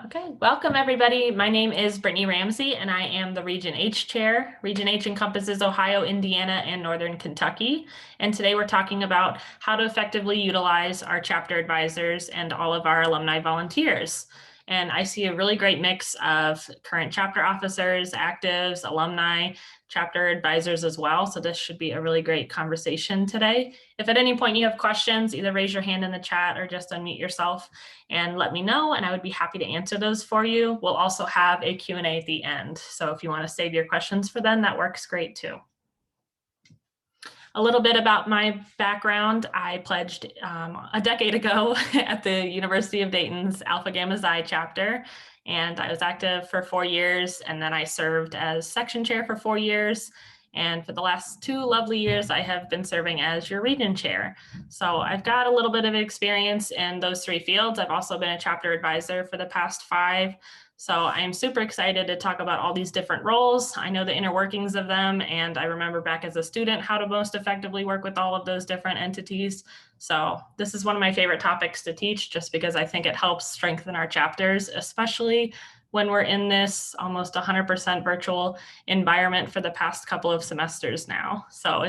Okay, welcome everybody. My name is Brittany Ramsey and I am the Region H Chair. Region H encompasses Ohio, Indiana, and Northern Kentucky. And today we're talking about how to effectively utilize our chapter advisors and all of our alumni volunteers. And I see a really great mix of current chapter officers, actives, alumni, chapter advisors as well. So this should be a really great conversation today. If at any point you have questions, either raise your hand in the chat or just unmute yourself and let me know, and I would be happy to answer those for you. We'll also have a Q&A at the end. So if you want to save your questions for then, that works great too. A little bit about my background. I pledged a decade ago at the University of Dayton's Alpha Gamma Xi chapter, and I was active for 4 years, and then I served as section chair for 4 years. And for the last 2 lovely years, I have been serving as your region chair. So I've got a little bit of experience in those 3 fields. I've also been a chapter advisor for the past 5. So I'm super excited to talk about all these different roles. I know the inner workings of them, and I remember back as a student how to most effectively work with all of those different entities. So this is one of my favorite topics to teach just because I think it helps strengthen our chapters, especially when we're in this almost 100% virtual environment for the past couple of semesters now. So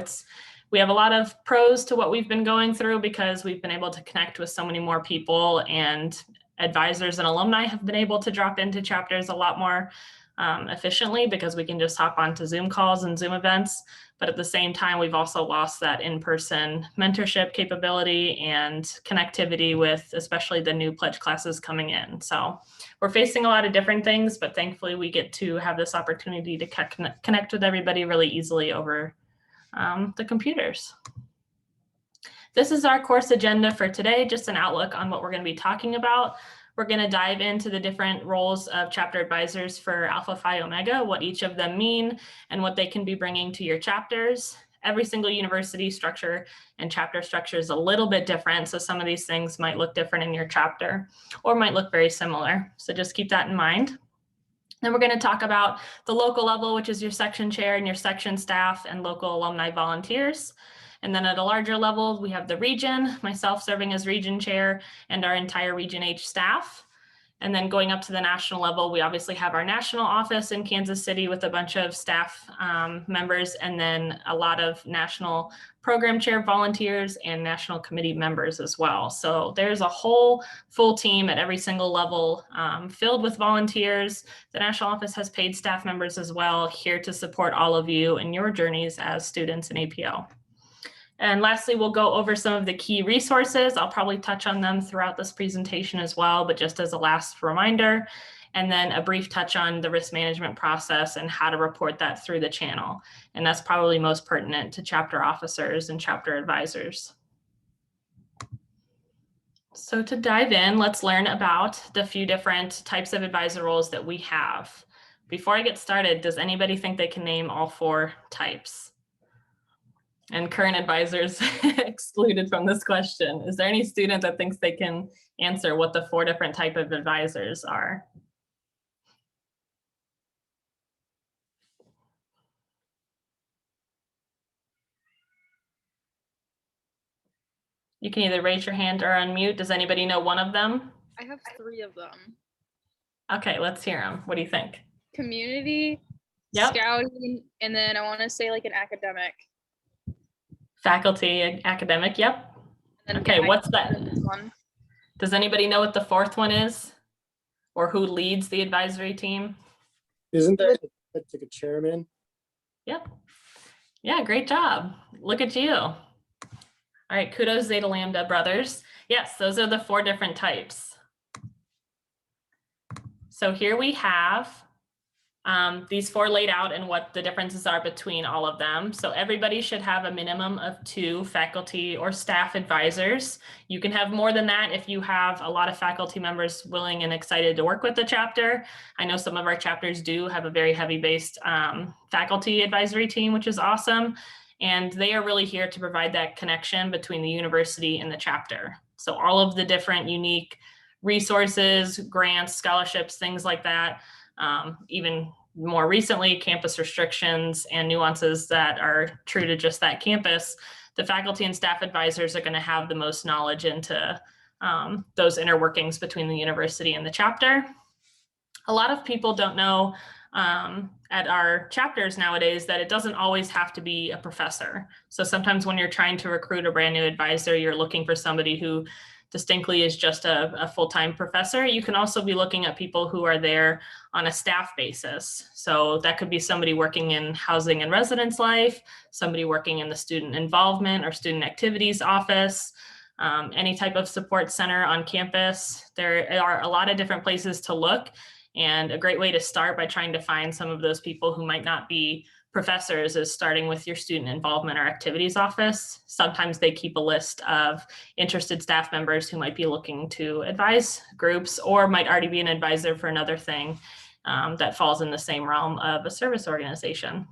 we have a lot of pros to what we've been going through because we've been able to connect with so many more people, and advisors and alumni have been able to drop into chapters a lot more efficiently because we can just hop onto Zoom calls and Zoom events. But at the same time, we've also lost that in-person mentorship capability and connectivity with especially the new pledge classes coming in. So we're facing a lot of different things, but thankfully we get to have this opportunity to connect with everybody really easily over the computers. This is our course agenda for today, just an outlook on what we're going to be talking about. We're going to dive into the different roles of chapter advisors for Alpha Phi Omega, what each of them mean, and what they can be bringing to your chapters. Every single university structure and chapter structure is a little bit different, so some of these things might look different in your chapter or might look very similar. So just keep that in mind. Then we're going to talk about the local level, which is your section chair and your section staff and local alumni volunteers. And then at a larger level, we have the region, myself serving as region chair, and our entire Region H staff. And then going up to the national level, we obviously have our national office in Kansas City with a bunch of staff members, and then a lot of national program chair volunteers and national committee members as well. So there's a whole full team at every single level filled with volunteers. The national office has paid staff members as well, here to support all of you in your journeys as students in APO. And lastly, we'll go over some of the key resources. I'll probably touch on them throughout this presentation as well, but just as a last reminder, and then a brief touch on the risk management process and how to report that through the channel. And that's probably most pertinent to chapter officers and chapter advisors. So to dive in, let's learn about the few different types of advisor roles that we have. Before I get started, does anybody think they can name all 4 types? And current advisors excluded from this question. Is there any student that thinks they can answer what the 4 different types of advisors are? You can either raise your hand or unmute. Does anybody know one of them? I have 3 of them. Okay, let's hear them. What do you think? Community, Yep. Scouting, and then I want to say like an academic. Faculty, academic, yep. Okay, what's that? One. Does anybody know what the 4th one is? Or who leads the advisory team? Isn't there like a chairman? Yep. Yeah, great job. Look at you. All right, kudos Zeta Lambda brothers. Yes, those are the 4 different types. So here we have these 4 laid out and what the differences are between all of them. So everybody should have a minimum of 2 faculty or staff advisors. You can have more than that if you have a lot of faculty members willing and excited to work with the chapter. I know some of our chapters do have a very heavy-based faculty advisory team, which is awesome. And they are really here to provide that connection between the university and the chapter. So all of the different unique resources, grants, scholarships, things like that, even more recently, campus restrictions and nuances that are true to just that campus, the faculty and staff advisors are going to have the most knowledge into those inner workings between the university and the chapter. A lot of people don't know at our chapters nowadays that it doesn't always have to be a professor. So sometimes when you're trying to recruit a brand new advisor, you're looking for somebody who distinctly is just a full-time professor. You can also be looking at people who are there on a staff basis. So that could be somebody working in housing and residence life, somebody working in the student involvement or student activities office, any type of support center on campus. There are a lot of different places to look, and a great way to start by trying to find some of those people who might not be professors is starting with your student involvement or activities office. Sometimes they keep a list of interested staff members who might be looking to advise groups or might already be an advisor for another thing that falls in the same realm of a service organization.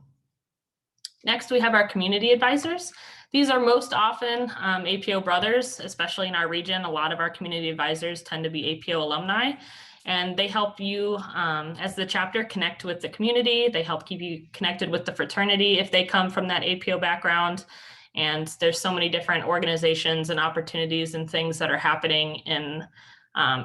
Next, we have our community advisors. These are most often APO brothers, especially in our region. A lot of our community advisors tend to be APO alumni, and they help you as the chapter connect with the community. They help keep you connected with the fraternity if they come from that APO background. And there's so many different organizations and opportunities and things that are happening in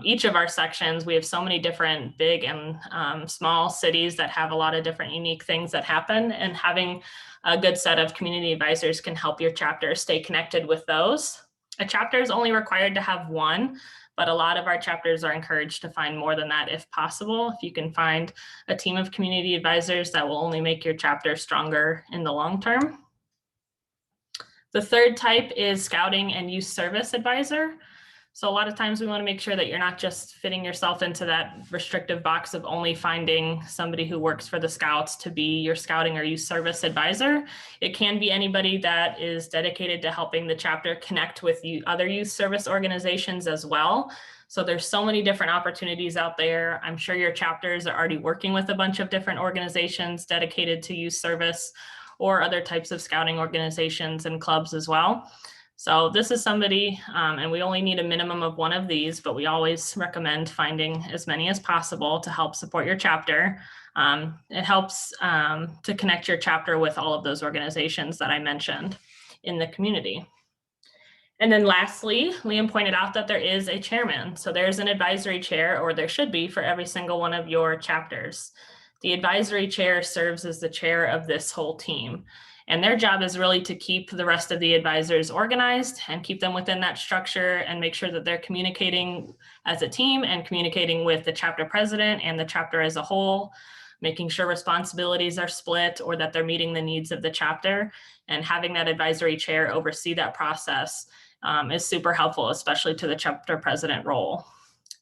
each of our sections. We have so many different big and small cities that have a lot of different unique things that happen, and having a good set of community advisors can help your chapter stay connected with those. A chapter is only required to have one, but a lot of our chapters are encouraged to find more than that if possible. If you can find a team of community advisors, that will only make your chapter stronger in the long term. The third type is scouting and youth service advisor. So a lot of times we want to make sure that you're not just fitting yourself into that restrictive box of only finding somebody who works for the Scouts to be your scouting or youth service advisor. It can be anybody that is dedicated to helping the chapter connect with other youth service organizations as well. So there's so many different opportunities out there. I'm sure your chapters are already working with a bunch of different organizations dedicated to youth service or other types of scouting organizations and clubs as well. So this is somebody, and we only need a minimum of one of these, but we always recommend finding as many as possible to help support your chapter. It helps to connect your chapter with all of those organizations that I mentioned in the community. And then lastly, Liam pointed out that there is a chairman. So there's an advisory chair, or there should be, for every single one of your chapters. The advisory chair serves as the chair of this whole team. And their job is really to keep the rest of the advisors organized and keep them within that structure and make sure that they're communicating as a team and communicating with the chapter president and the chapter as a whole, making sure responsibilities are split or that they're meeting the needs of the chapter. And having that advisory chair oversee that process is super helpful, especially to the chapter president role.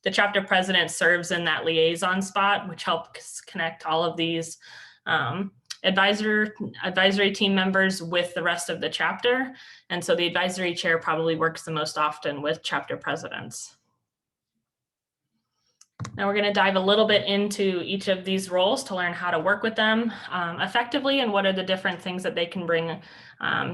The chapter president serves in that liaison spot, which helps connect all of these advisory team members with the rest of the chapter. And so the advisory chair probably works the most often with chapter presidents. Now we're going to dive a little bit into each of these roles to learn how to work with them effectively and what are the different things that they can bring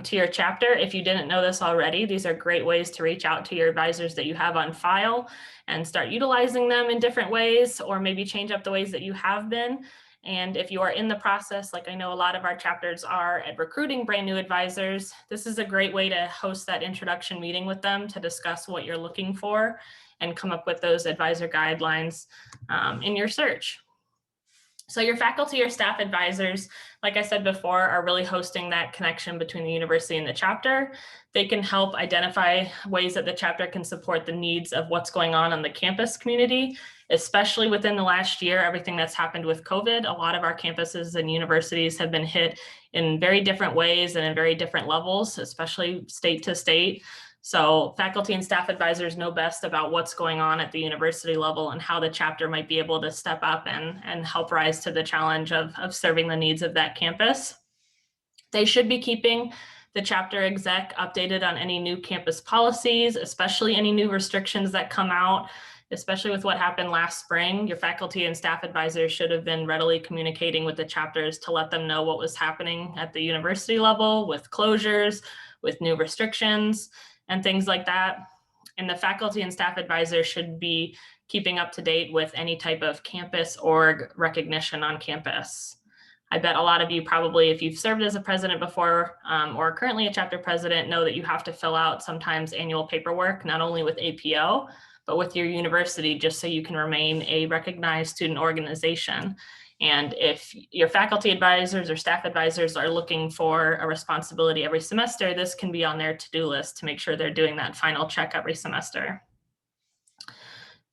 to your chapter. If you didn't know this already, these are great ways to reach out to your advisors that you have on file and start utilizing them in different ways, or maybe change up the ways that you have been. And if you are in the process, like I know a lot of our chapters are at recruiting brand new advisors, this is a great way to host that introduction meeting with them to discuss what you're looking for and come up with those advisor guidelines in your search. So your faculty or staff advisors, like I said before, are really hosting that connection between the university and the chapter. They can help identify ways that the chapter can support the needs of what's going on the campus community, especially within the last year, everything that's happened with COVID. A lot of our campuses and universities have been hit in very different ways and in very different levels, especially state to state. So faculty and staff advisors know best about what's going on at the university level and how the chapter might be able to step up and help rise to the challenge of serving the needs of that campus. They should be keeping the chapter exec updated on any new campus policies, especially any new restrictions that come out, especially with what happened last spring. Your faculty and staff advisors should have been readily communicating with the chapters to let them know what was happening at the university level with closures, with new restrictions, and things like that. And the faculty and staff advisors should be keeping up to date with any type of campus org recognition on campus. I bet a lot of you probably, if you've served as a president before or currently a chapter president, know that you have to fill out sometimes annual paperwork, not only with APO, but with your university, just so you can remain a recognized student organization. And if your faculty advisors or staff advisors are looking for a responsibility every semester, this can be on their to-do list to make sure they're doing that final check every semester.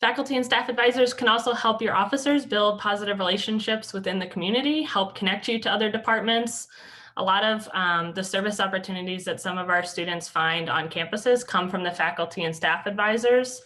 Faculty and staff advisors can also help your officers build positive relationships within the community, help connect you to other departments. A lot of the service opportunities that some of our students find on campuses come from the faculty and staff advisors.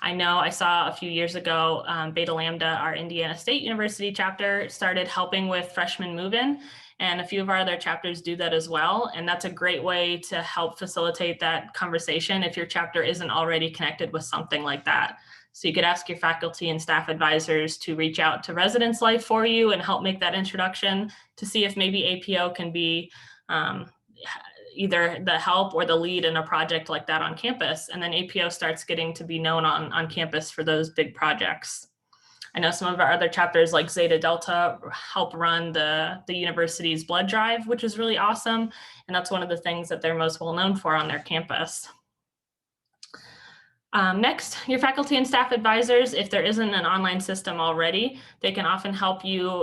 I know I saw a few years ago, Beta Lambda, our Indiana State University chapter, started helping with freshman move-in, and a few of our other chapters do that as well. And that's a great way to help facilitate that conversation if your chapter isn't already connected with something like that. So you could ask your faculty and staff advisors to reach out to Residence Life for you and help make that introduction to see if maybe APO can be either the help or the lead in a project like that on campus. And then APO starts getting to be known on campus for those big projects. I know some of our other chapters like Zeta Delta help run the university's blood drive, which is really awesome. And that's one of the things that they're most well known for on their campus. Next, your faculty and staff advisors, if there isn't an online system already, they can often help you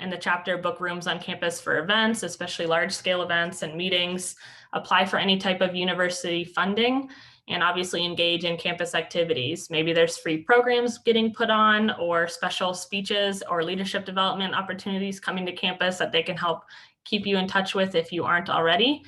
in the chapter book rooms on campus for events, especially large scale events and meetings, apply for any type of university funding, and obviously engage in campus activities. Maybe there's free programs getting put on or special speeches or leadership development opportunities coming to campus that they can help keep you in touch with if you aren't already.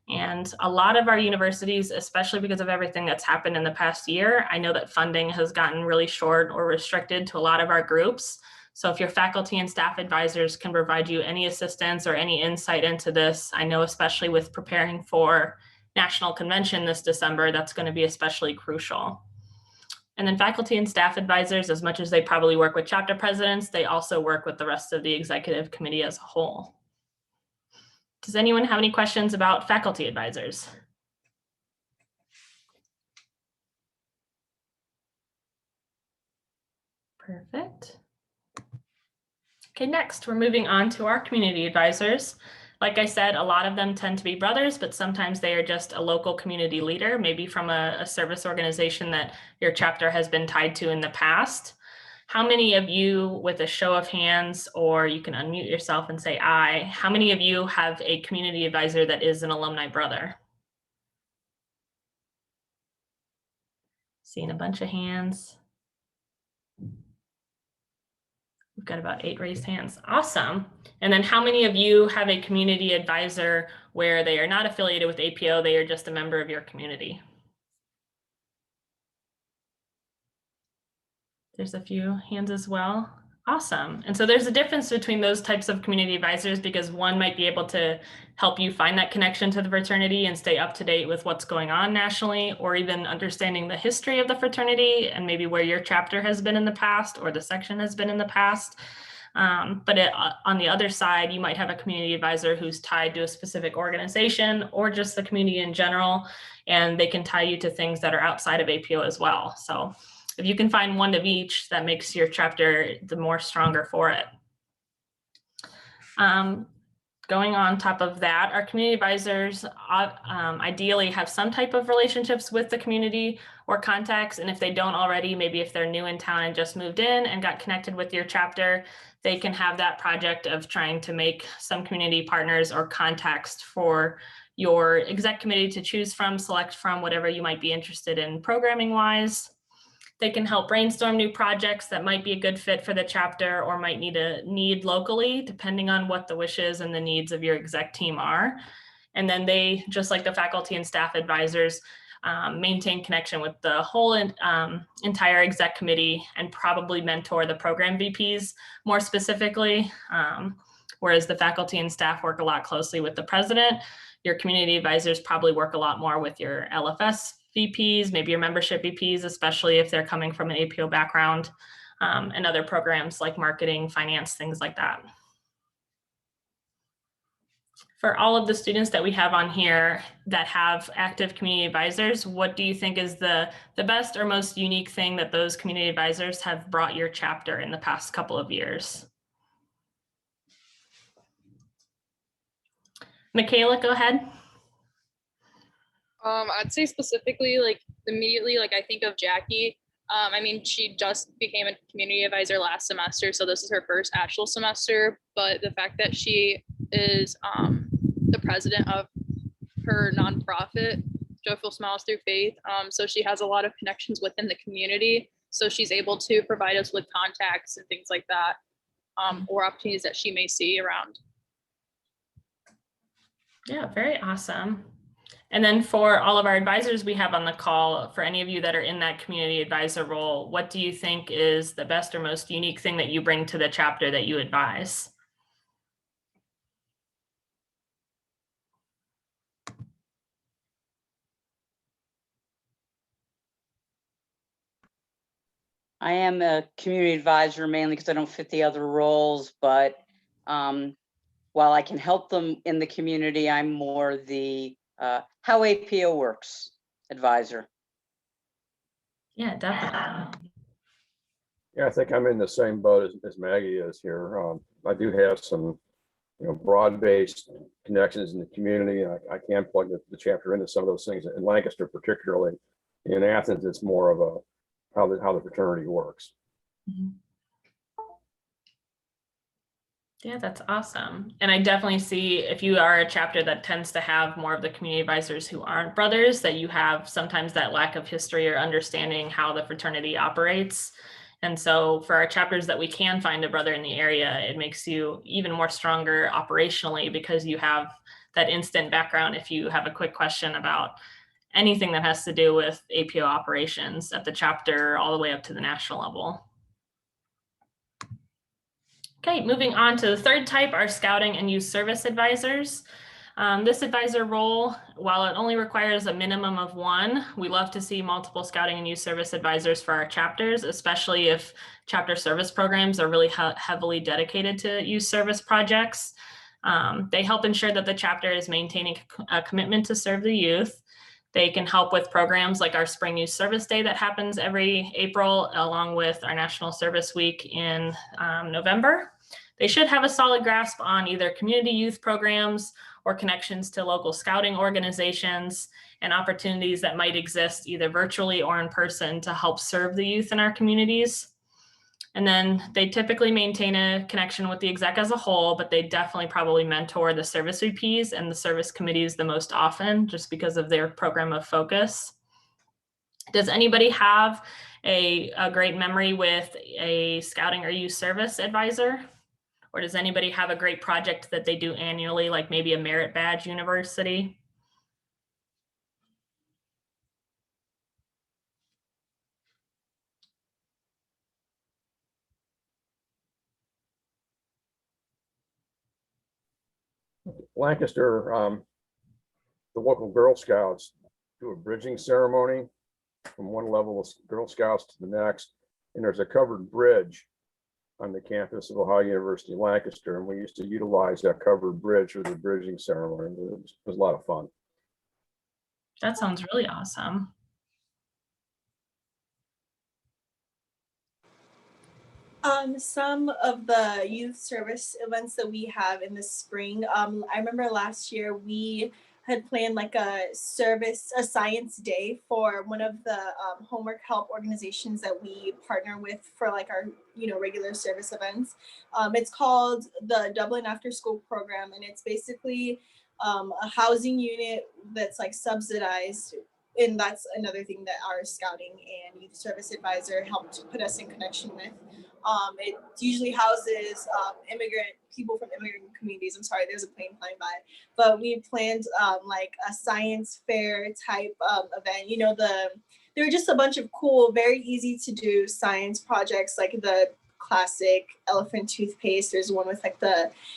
And a lot of our universities, especially because of everything that's happened in the past year, I know that funding has gotten really short or restricted to a lot of our groups. So if your faculty and staff advisors can provide you any assistance or any insight into this, I know especially with preparing for National Convention this December, that's going to be especially crucial. And then faculty and staff advisors, as much as they probably work with chapter presidents, they also work with the rest of the executive committee as a whole. Does anyone have any questions about faculty advisors? Perfect. Okay, next we're moving on to our community advisors. Like I said, a lot of them tend to be brothers, but sometimes they are just a local community leader, maybe from a service organization that your chapter has been tied to in the past. How many of you, with a show of hands, or you can unmute yourself and say aye, how many of you have a community advisor that is an alumni brother? Seeing a bunch of hands. We've got about 8 raised hands. Awesome. And then how many of you have a community advisor where they are not affiliated with APO, they are just a member of your community? There's a few hands as well. Awesome. And so there's a difference between those types of community advisors because one might be able to help you find that connection to the fraternity and stay up to date with what's going on nationally, or even understanding the history of the fraternity and maybe where your chapter has been in the past or the section has been in the past. On the other side, you might have a community advisor who's tied to a specific organization or just the community in general, and they can tie you to things that are outside of APO as well. So if you can find one of each, that makes your chapter the more stronger for it. Going on top of that, our community advisors ideally have some type of relationships with the community or contacts. And if they don't already, maybe if they're new in town and just moved in and got connected with your chapter, they can have that project of trying to make some community partners or contacts for your exec committee to choose from, select from, whatever you might be interested in programming wise. They can help brainstorm new projects that might be a good fit for the chapter or might need locally, depending on what the wishes and the needs of your exec team are. And then they, just like the faculty and staff advisors, maintain connection with the whole entire exec committee and probably mentor the program VPs more specifically. Whereas the faculty and staff work a lot closely with the president, your community advisors probably work a lot more with your LFS VPs, maybe your membership VPs, especially if they're coming from an APO background, and other programs like marketing, finance, things like that. For all of the students that we have on here that have active community advisors, what do you think is the best or most unique thing that those community advisors have brought your chapter in the past couple of years? Michaela, go ahead. I'd say specifically, like immediately, like I think of Jackie. I mean, she just became a community advisor last semester, so this is her first actual semester. But the fact that she is the president of her nonprofit, Joyful Smiles Through Faith, so she has a lot of connections within the community. So she's able to provide us with contacts and things like that, or opportunities that she may see around. Yeah, very awesome. And then for all of our advisors we have on the call, for any of you that are in that community advisor role, what do you think is the best or most unique thing that you bring to the chapter that you advise? I am a community advisor mainly because I don't fit the other roles, but while I can help them in the community, I'm more the how APO works advisor. Yeah, definitely. Yeah, I think I'm in the same boat as Maggie is here. I do have some, broad-based connections in the community. I can plug the chapter into some of those things. In Lancaster, particularly, in Athens, it's more of a how the fraternity works. Mm-hmm. Yeah, that's awesome. And I definitely see if you are a chapter that tends to have more of the community advisors who aren't brothers, that you have sometimes that lack of history or understanding how the fraternity operates. And so for our chapters that we can find a brother in the area, it makes you even more stronger operationally because you have that instant background if you have a quick question about anything that has to do with APO operations at the chapter all the way up to the national level. Okay, moving on to the third type, our scouting and youth service advisors. This advisor role, while it only requires a minimum of one, we love to see multiple scouting and youth service advisors for our chapters, especially if chapter service programs are really heavily dedicated to youth service projects. They help ensure that the chapter is maintaining a commitment to serve the youth. They can help with programs like our Spring Youth Service Day that happens every April, along with our National Service Week in November. They should have a solid grasp on either community youth programs or connections to local scouting organizations and opportunities that might exist either virtually or in person to help serve the youth in our communities. And then they typically maintain a connection with the exec as a whole, but they definitely probably mentor the service VPs and the service committees the most often just because of their program of focus. Does anybody have a great memory with a scouting or youth service advisor? Or does anybody have a great project that they do annually, like maybe a merit badge university? Lancaster, the local Girl Scouts do a bridging ceremony from one level of Girl Scouts to the next, and there's a covered bridge on the campus of Ohio University Lancaster, and we used to utilize that covered bridge for the bridging ceremony. It was a lot of fun. That sounds really awesome. Some of the youth service events that we have in the spring, I remember last year we had planned like a science day for one of the homework help organizations that we partner with for like our regular service events. It's called the Dublin After School Program, and it's basically a housing unit that's like subsidized. And that's another thing that our scouting and youth service advisor helped put us in connection with. It usually houses people from immigrant communities. I'm sorry, there's a plane flying by. But we planned like a science fair type event. There were just a bunch of cool, very easy to do science projects, like the classic elephant toothpaste. There's one with like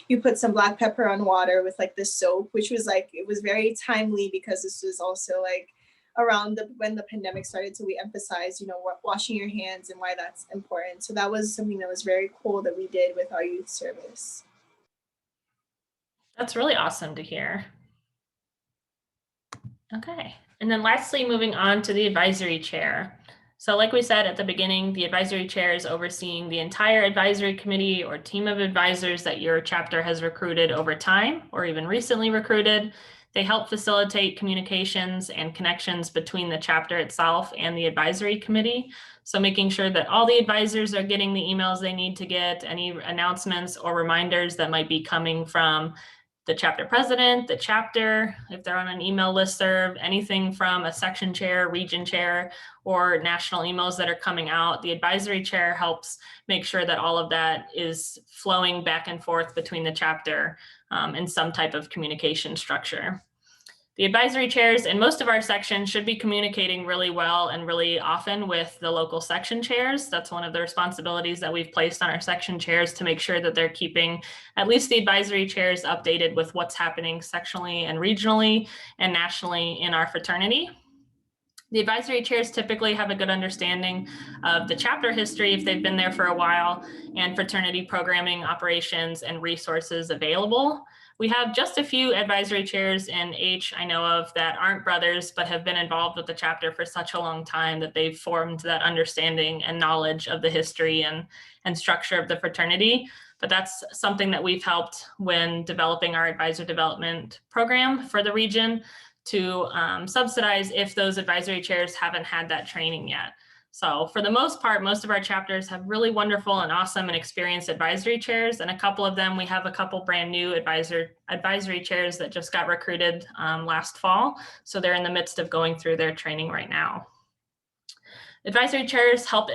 you put some black pepper on water with like the soap, which was like, it was very timely because this was also like around when the pandemic started, so we emphasized washing your hands and why that's important. So that was something that was very cool that we did with our youth service. That's really awesome to hear. Okay, and then lastly, moving on to the advisory chair. So like we said at the beginning, the advisory chair is overseeing the entire advisory committee or team of advisors that your chapter has recruited over time or even recently recruited. They help facilitate communications and connections between the chapter itself and the advisory committee. So making sure that all the advisors are getting the emails they need to get, any announcements or reminders that might be coming from the chapter president, the chapter, if they're on an email listserv, anything from a section chair, region chair, or national emails that are coming out. The advisory chair helps make sure that all of that is flowing back and forth between the chapter in some type of communication structure. The advisory chairs in most of our sections should be communicating really well and really often with the local section chairs. That's one of the responsibilities that we've placed on our section chairs, to make sure that they're keeping at least the advisory chairs updated with what's happening sectionally and regionally and nationally in our fraternity. The advisory chairs typically have a good understanding of the chapter history if they've been there for a while, and fraternity programming, operations, and resources available. We have just a few advisory chairs in H I know of that aren't brothers, but have been involved with the chapter for such a long time that they've formed that understanding and knowledge of the history and structure of the fraternity. But that's something that we've helped when developing our advisor development program for the region, to subsidize if those advisory chairs haven't had that training yet. So for the most part, most of our chapters have really wonderful and awesome and experienced advisory chairs. And a couple of them, we have a couple brand new advisory chairs that just got recruited last fall. So they're in the midst of going through their training right now. Advisory chairs help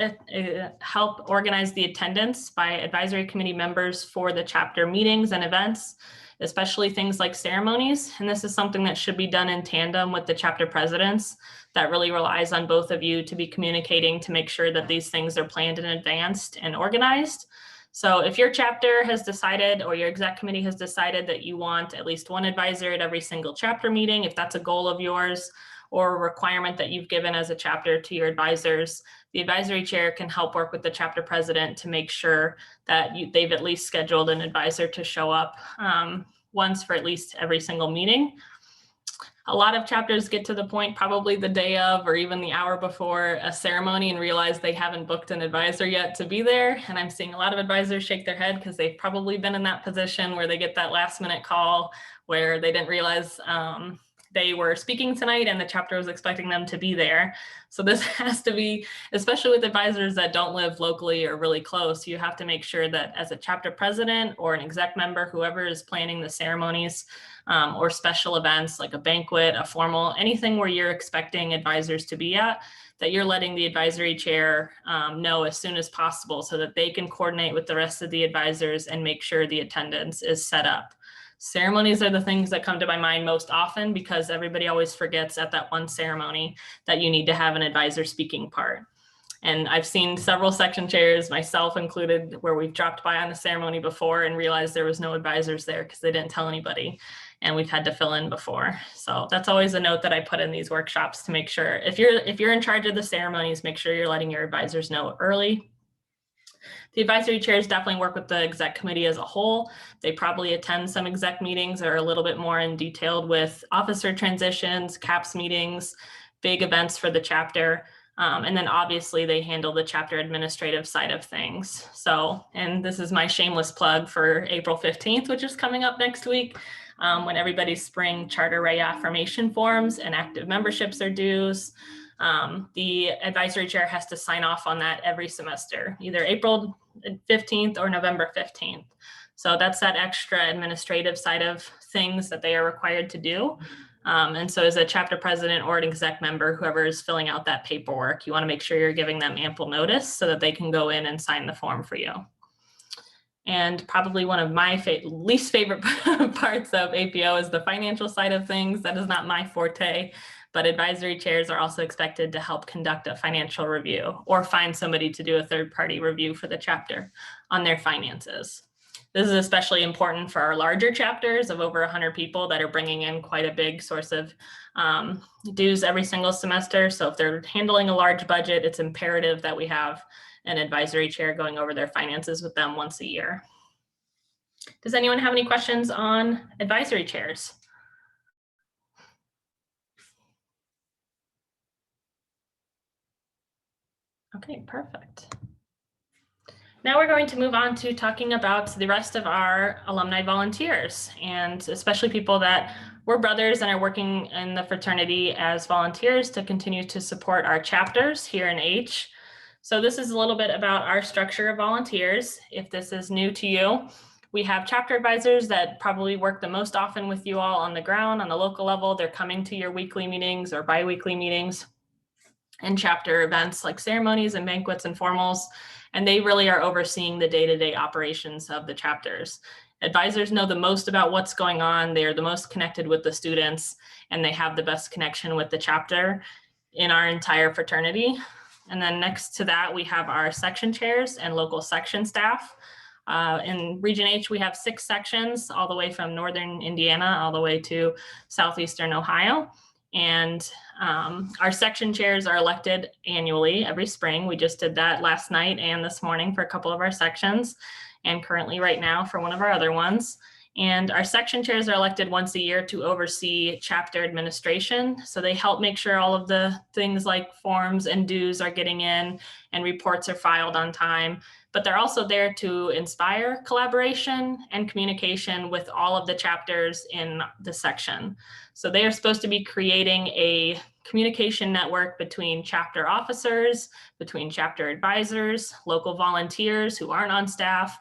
organize the attendance by advisory committee members for the chapter meetings and events, especially things like ceremonies. And this is something that should be done in tandem with the chapter presidents. That really relies on both of you to be communicating to make sure that these things are planned in advance and organized. So if your chapter has decided, or your exec committee has decided, that you want at least one advisor at every single chapter meeting, if that's a goal of yours or a requirement that you've given as a chapter to your advisors, the advisory chair can help work with the chapter president to make sure that they've at least scheduled an advisor to show up once for at least every single meeting. A lot of chapters get to the point probably the day of or even the hour before a ceremony and realize they haven't booked an advisor yet to be there. And I'm seeing a lot of advisors shake their head because they've probably been in that position where they get that last minute call where they didn't realize they were speaking tonight and the chapter was expecting them to be there. So this has to be, especially with advisors that don't live locally or really close, you have to make sure that as a chapter president or an exec member, whoever is planning the ceremonies or special events like a banquet, a formal, anything where you're expecting advisors to be at, that you're letting the advisory chair know as soon as possible so that they can coordinate with the rest of the advisors and make sure the attendance is set up. Ceremonies are the things that come to my mind most often because everybody always forgets at that one ceremony that you need to have an advisor speaking part. And I've seen several section chairs, myself included, where we've dropped by on a ceremony before and realized there was no advisors there because they didn't tell anybody, and we've had to fill in before. So that's always a note that I put in these workshops to make sure if you're in charge of the ceremonies, make sure you're letting your advisors know early. The advisory chairs definitely work with the exec committee as a whole. They probably attend some exec meetings that are a little bit more in detailed with officer transitions, CAPS meetings, big events for the chapter. And then obviously they handle the chapter administrative side of things. So, and this is my shameless plug for April 15th, which is coming up next week, when everybody's spring charter reaffirmation forms and active memberships are due. The advisory chair has to sign off on that every semester, either April 15th or November 15th. So that's that extra administrative side of things that they are required to do. And so as a chapter president or an exec member, whoever is filling out that paperwork, you want to make sure you're giving them ample notice so that they can go in and sign the form for you. And probably one of my least favorite parts of APO is the financial side of things. That is not my forte, but advisory chairs are also expected to help conduct a financial review or find somebody to do a third-party review for the chapter on their finances. This is especially important for our larger chapters of over 100 people that are bringing in quite a big source of dues every single semester. So if they're handling a large budget, it's imperative that we have an advisory chair going over their finances with them once a year. Does anyone have any questions on advisory chairs? Okay, perfect. Now we're going to move on to talking about the rest of our alumni volunteers, and especially people that were brothers and are working in the fraternity as volunteers to continue to support our chapters here in H. So this is a little bit about our structure of volunteers. If this is new to you, we have chapter advisors that probably work the most often with you all on the ground, on the local level. They're coming to your weekly meetings or bi-weekly meetings and chapter events like ceremonies and banquets and formals, and they really are overseeing the day-to-day operations of the chapters. Advisors know the most about what's going on. They are the most connected with the students, and they have the best connection with the chapter in our entire fraternity. And then next to that, we have our section chairs and local section staff. In Region H, we have 6 sections, all the way from Northern Indiana, all the way to Southeastern Ohio. And our section chairs are elected annually every spring. We just did that last night and this morning for a couple of our sections, and currently right now for one of our other ones. And our section chairs are elected once a year to oversee chapter administration. So they help make sure all of the things like forms and dues are getting in and reports are filed on time. But they're also there to inspire collaboration and communication with all of the chapters in the section. So they are supposed to be creating a communication network between chapter officers, between chapter advisors, local volunteers who aren't on staff,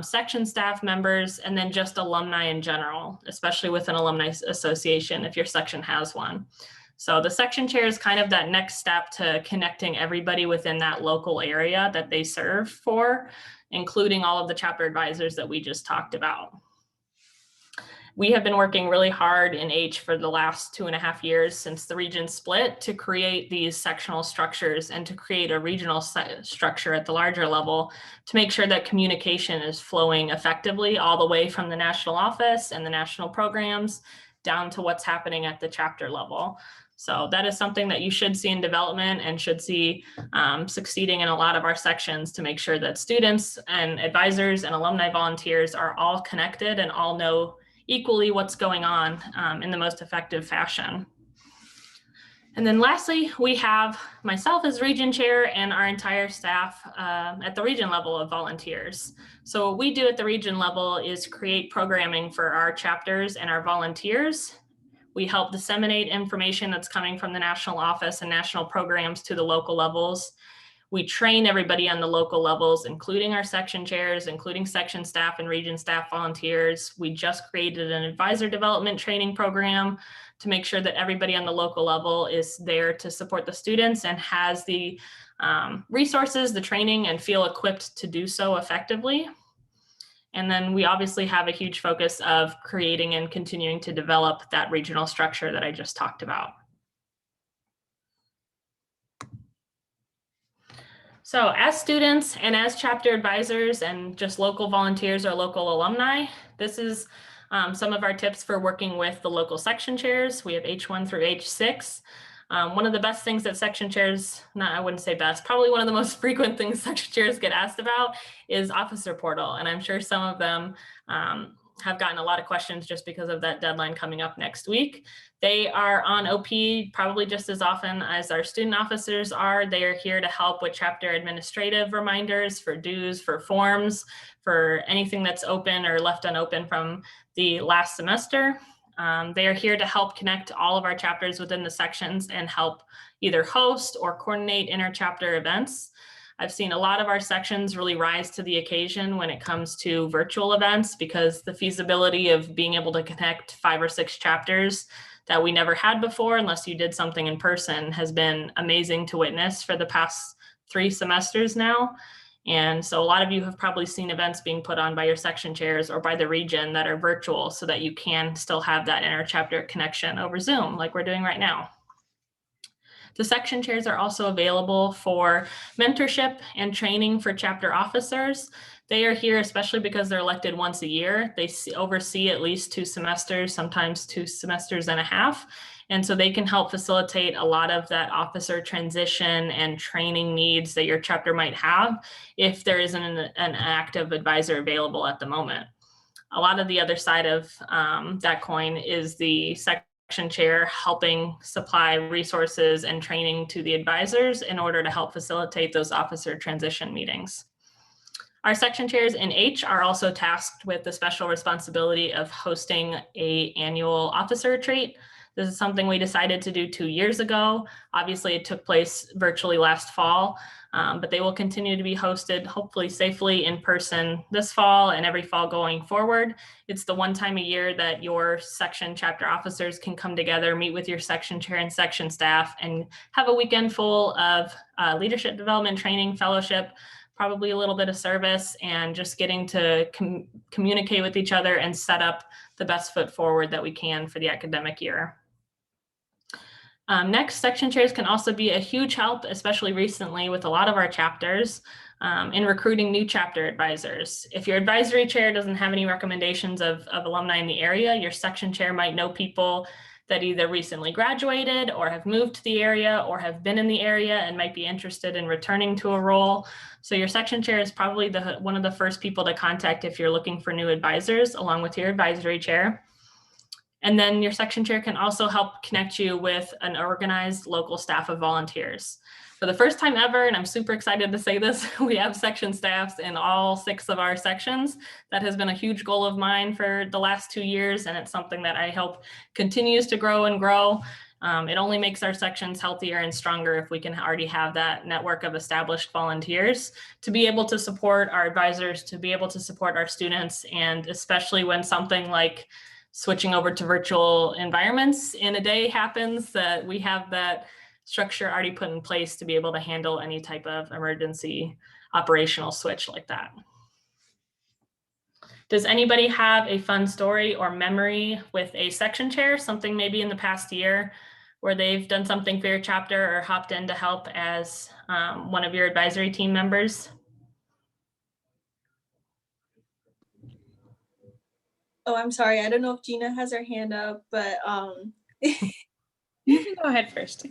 section staff members, and then just alumni in general, especially with an alumni association if your section has one. So the section chair is kind of that next step to connecting everybody within that local area that they serve for, including all of the chapter advisors that we just talked about. We have been working really hard in H for the last 2.5 years since the region split to create these sectional structures and to create a regional structure at the larger level to make sure that communication is flowing effectively all the way from the national office and the national programs down to what's happening at the chapter level. So that is something that you should see in development and should see succeeding in a lot of our sections to make sure that students and advisors and alumni volunteers are all connected and all know equally what's going on in the most effective fashion. And then lastly, we have myself as region chair and our entire staff at the region level of volunteers. So what we do at the region level is create programming for our chapters and our volunteers. We help disseminate information that's coming from the national office and national programs to the local levels. We train everybody on the local levels, including our section chairs, including section staff and region staff volunteers. We just created an advisor development training program to make sure that everybody on the local level is there to support the students and has the resources, the training, and feel equipped to do so effectively. And then we obviously have a huge focus of creating and continuing to develop that regional structure that I just talked about. So as students and as chapter advisors and just local volunteers or local alumni, this is some of our tips for working with the local section chairs. We have H1 through H6. One of the best things that section chairs, I wouldn't say best, probably one of the most frequent things section chairs get asked about is officer portal. And I'm sure some of them have gotten a lot of questions just because of that deadline coming up next week. They are on OP probably just as often as our student officers are. They are here to help with chapter administrative reminders for dues, for forms, for anything that's open or left unopened from the last semester. They are here to help connect all of our chapters within the sections and help either host or coordinate inter-chapter events. I've seen a lot of our sections really rise to the occasion when it comes to virtual events because the feasibility of being able to connect 5 or 6 chapters that we never had before, unless you did something in person, has been amazing to witness for the past 3 semesters now. And so a lot of you have probably seen events being put on by your section chairs or by the region that are virtual so that you can still have that inter-chapter connection over Zoom like we're doing right now. The section chairs are also available for mentorship and training for chapter officers. They are here especially because they're elected once a year. They oversee at least 2 semesters, sometimes 2 semesters and a half. And so they can help facilitate a lot of that officer transition and training needs that your chapter might have if there isn't an active advisor available at the moment. A lot of the other side of that coin is the section chair helping supply resources and training to the advisors in order to help facilitate those officer transition meetings. Our section chairs in H are also tasked with the special responsibility of hosting an annual officer retreat. This is something we decided to do 2 years ago. Obviously, it took place virtually last fall, but they will continue to be hosted, hopefully safely in person this fall and every fall going forward. It's the one time a year that your section chapter officers can come together, meet with your section chair and section staff, and have a weekend full of leadership development, training, fellowship, probably a little bit of service, and just getting to communicate with each other and set up the best foot forward that we can for the academic year. Next, section chairs can also be a huge help, especially recently with a lot of our chapters, in recruiting new chapter advisors. If your advisory chair doesn't have any recommendations of alumni in the area, your section chair might know people that either recently graduated or have moved to the area or have been in the area and might be interested in returning to a role. So your section chair is probably one of the first people to contact if you're looking for new advisors, along with your advisory chair. And then your section chair can also help connect you with an organized local staff of volunteers. For the first time ever, and I'm super excited to say this, we have section staffs in all 6 of our sections. That has been a huge goal of mine for the last 2 years, and it's something that I hope continues to grow and grow. It only makes our sections healthier and stronger if we can already have that network of established volunteers to be able to support our advisors, to be able to support our students, and especially when something like switching over to virtual environments in a day happens, that we have that structure already put in place to be able to handle any type of emergency operational switch like that. Does anybody have a fun story or memory with a section chair, something maybe in the past year where they've done something for your chapter or hopped in to help as one of your advisory team members? Oh, I'm sorry. I don't know if Gina has her hand up, but You can go ahead first.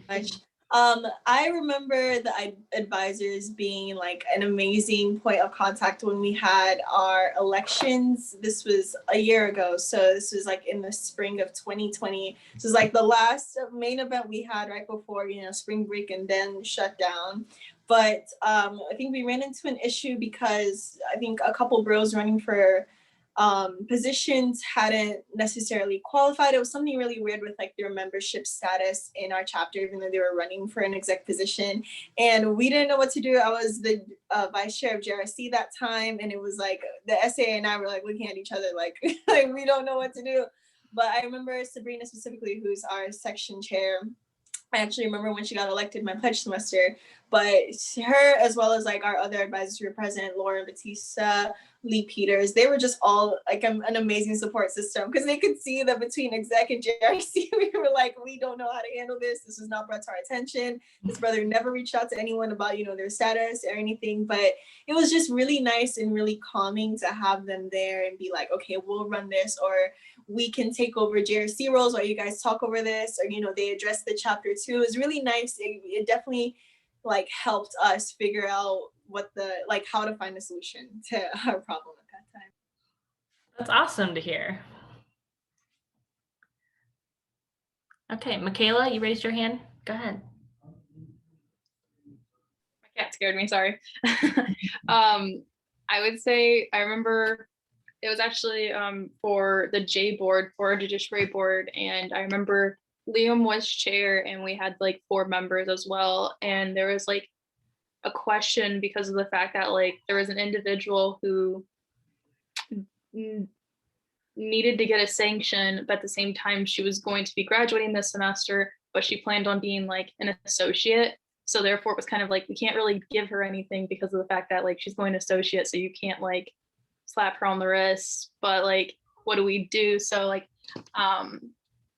much. I remember the advisors being like an amazing point of contact when we had our elections. This was a year ago, so this was like in the spring of 2020. This was like the last main event we had right before, spring break and then shut down. But I think we ran into an issue because I think a couple bros running for positions hadn't necessarily qualified. It was something really weird with like their membership status in our chapter, even though they were running for an exec position. And we didn't know what to do. I was the vice chair of JRC that time. And it was like the SA and I were like looking at each other like, like we don't know what to do. But I remember Sabrina specifically, who's our section chair. I actually remember when she got elected my pledge semester, but her, as well as like our other advisors who were present, Laura Batista, Lee Peters, they were just all like an amazing support system because they could see that between exec and JRC, we were like, we don't know how to handle this. This was not brought to our attention. This brother never reached out to anyone about, their status or anything, but it was just really nice and really calming to have them there and be like, okay, we'll run this, or we can take over JRC roles, or you guys talk over this, or, they address the chapter too. It was really nice. It definitely like helped us figure out how to find a solution to our problem at that time. That's awesome to hear. Okay, Michaela, you raised your hand. Go ahead. My cat scared me, sorry. I would say I remember it was actually for the J board, for a judiciary board, and I remember Liam was chair and we had like 4 members as well, and there was like a question because of the fact that like there was an individual who needed to get a sanction, but at the same time she was going to be graduating this semester, but she planned on being like an associate. So therefore it was kind of like, we can't really give her anything because of the fact that like she's going to associate, so you can't like slap her on the wrist, but like, what do we do? So like,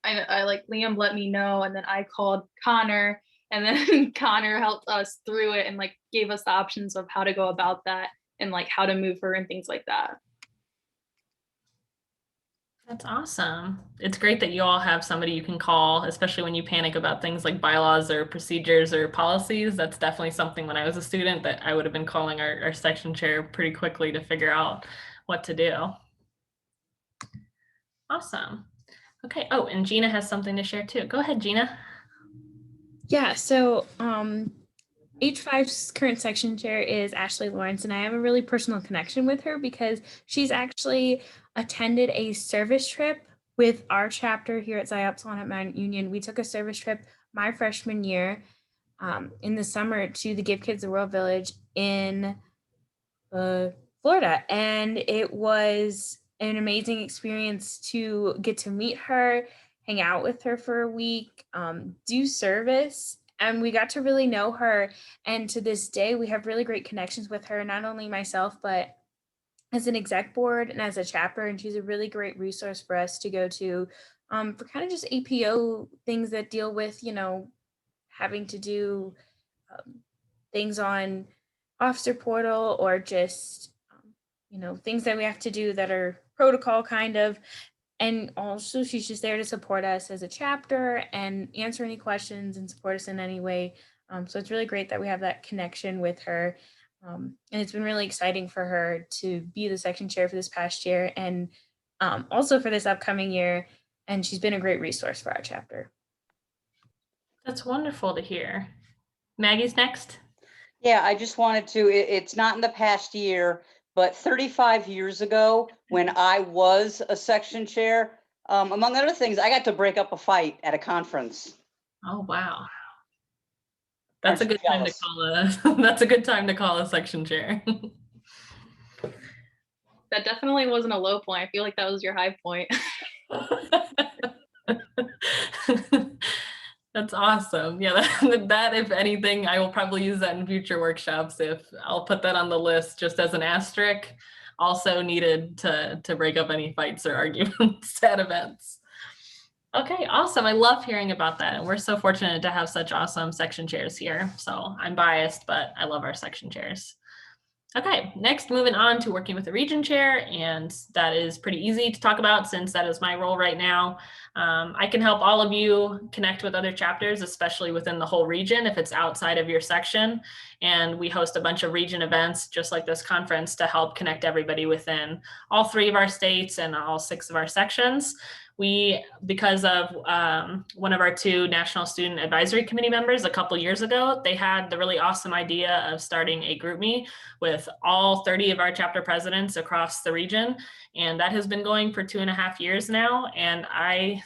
I like Liam let me know, and then I called Connor, and then Connor helped us through it and like gave us the options of how to go about that and like how to move her and things like that. That's awesome. It's great that you all have somebody you can call, especially when you panic about things like bylaws or procedures or policies. That's definitely something when I was a student that I would have been calling our section chair pretty quickly to figure out what to do. Awesome. Okay. Oh, and Gina has something to share too. Go ahead, Gina. Yeah, so H5's current section chair is Ashley Lawrence, and I have a really personal connection with her because she's actually attended a service trip with our chapter here at Xi Upsilon at Mount Union. We took a service trip my freshman year in the summer to the Give Kids the World Village in Florida, and it was an amazing experience to get to meet her, hang out with her for a week, do service, and we got to really know her. And to this day, we have really great connections with her, not only myself, but as an exec board and as a chapter. And she's a really great resource for us to go to for kind of just APO things that deal with, having to do things on officer portal or just, things that we have to do that are protocol kind of. And also she's just there to support us as a chapter and answer any questions and support us in any way. So it's really great that we have that connection with her. And it's been really exciting for her to be the section chair for this past year and also for this upcoming year. And she's been a great resource for our chapter. That's wonderful to hear. Maggie's next. Yeah, I just wanted to, it's not in the past year, but 35 years ago, when I was a section chair, among other things, I got to break up a fight at a conference. Oh, wow. That's a Aren't you good time to jealous? call that's a good time to call a section chair. That definitely wasn't a low point. I feel like that was your high point. That's awesome. Yeah, that if anything, I will probably use that in future workshops. If I'll put that on the list just as an asterisk, also needed to break up any fights or arguments at events. Okay, awesome. I love hearing about that. And we're so fortunate to have such awesome section chairs here. So I'm biased, but I love our section chairs. Okay, next moving on to working with the region chair, and that is pretty easy to talk about since that is my role right now. I can help all of you connect with other chapters, especially within the whole region if it's outside of your section. And we host a bunch of region events just like this conference to help connect everybody within all 3 of our states and all 6 of our sections. We, because of one of our 2 National Student Advisory Committee members a couple years ago, they had the really awesome idea of starting a GroupMe with all 30 of our chapter presidents across the region. And that has been going for 2.5 years now. And I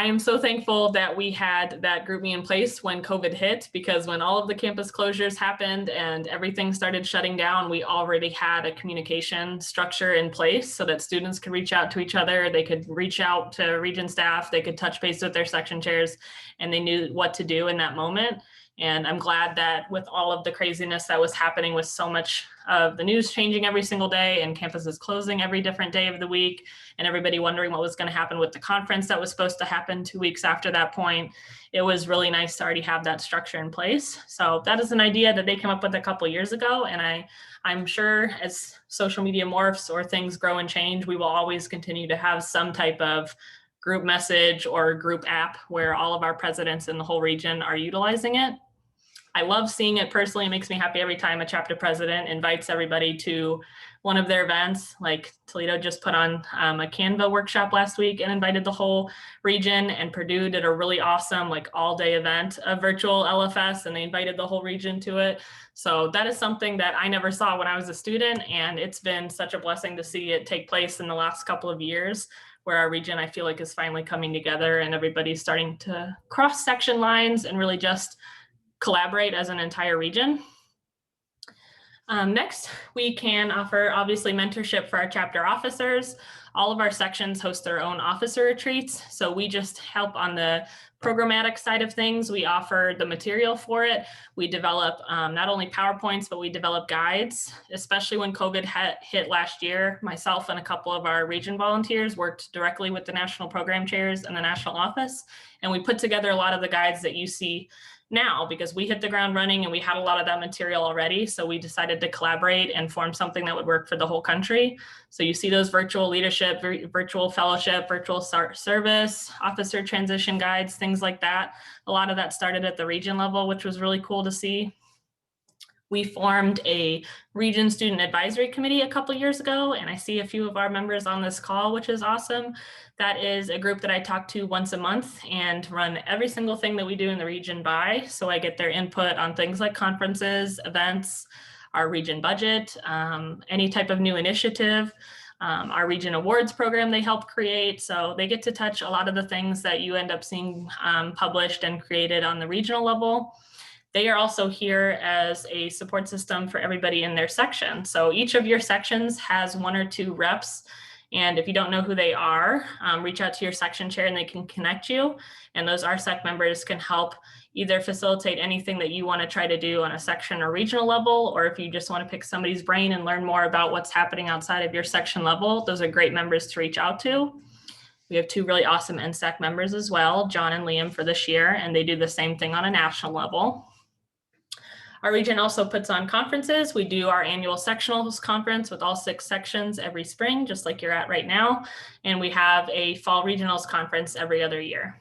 am so thankful that we had that GroupMe in place when COVID hit, because when all of the campus closures happened and everything started shutting down, we already had a communication structure in place so that students could reach out to each other. They could reach out to region staff, they could touch base with their section chairs, and they knew what to do in that moment. And I'm glad that with all of the craziness that was happening with so much of the news changing every single day and campuses closing every different day of the week and everybody wondering what was going to happen with the conference that was supposed to happen 2 weeks after that point, it was really nice to already have that structure in place. So that is an idea that they came up with a couple years ago. And I'm sure as social media morphs or things grow and change, we will always continue to have some type of group message or group app where all of our presidents in the whole region are utilizing it. I love seeing it personally. It makes me happy every time a chapter president invites everybody to one of their events. Like Toledo just put on a Canva workshop last week and invited the whole region, and Purdue did a really awesome all-day event of virtual LFS, and they invited the whole region to it. So that is something that I never saw when I was a student, and it's been such a blessing to see it take place in the last couple of years, where our region, I feel like, is finally coming together and everybody's starting to cross section lines and really just collaborate as an entire region. Next, we can offer obviously mentorship for our chapter officers. All of our sections host their own officer retreats. So we just help on the programmatic side of things. We offer the material for it. We develop not only PowerPoints, but we develop guides, especially when COVID hit last year. Myself and a couple of our region volunteers worked directly with the national program chairs and the national office. And we put together a lot of the guides that you see now, because we hit the ground running and we had a lot of that material already. So we decided to collaborate and form something that would work for the whole country. So you see those virtual leadership, virtual fellowship, virtual service, officer transition guides, things like that. A lot of that started at the region level, which was really cool to see. We formed a region student advisory committee a couple years ago, and I see a few of our members on this call, which is awesome. That is a group that I talk to once a month and run every single thing that we do in the region by. So I get their input on things like conferences, events, our region budget, any type of new initiative, our region awards program they help create. So they get to touch a lot of the things that you end up seeing published and created on the regional level. They are also here as a support system for everybody in their section. So each of your sections has 1 or 2 reps. And if you don't know who they are, reach out to your section chair and they can connect you. And those RSEC members can help either facilitate anything that you want to try to do on a section or regional level, or if you just want to pick somebody's brain and learn more about what's happening outside of your section level, those are great members to reach out to. We have 2 really awesome NSEC members as well, John and Liam for this year, and they do the same thing on a national level. Our region also puts on conferences. We do our annual sectionals conference with all 6 sections every spring, just like you're at right now. And we have a fall regionals conference every other year.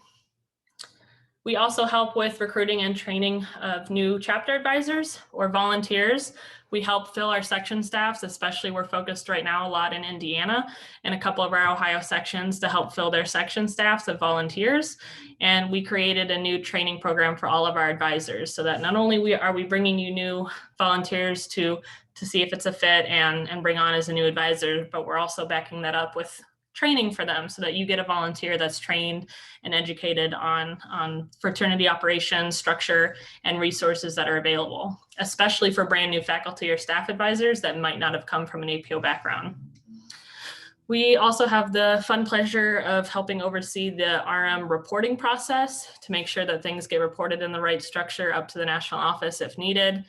We also help with recruiting and training of new chapter advisors or volunteers. We help fill our section staffs, especially we're focused right now a lot in Indiana and a couple of our Ohio sections to help fill their section staffs of volunteers. And we created a new training program for all of our advisors so that not only are we bringing you new volunteers to see if it's a fit and bring on as a new advisor, but we're also backing that up with training for them so that you get a volunteer that's trained and educated on fraternity operations, structure, and resources that are available, especially for brand new faculty or staff advisors that might not have come from an APO background. We also have the fun pleasure of helping oversee the RM reporting process to make sure that things get reported in the right structure up to the national office if needed.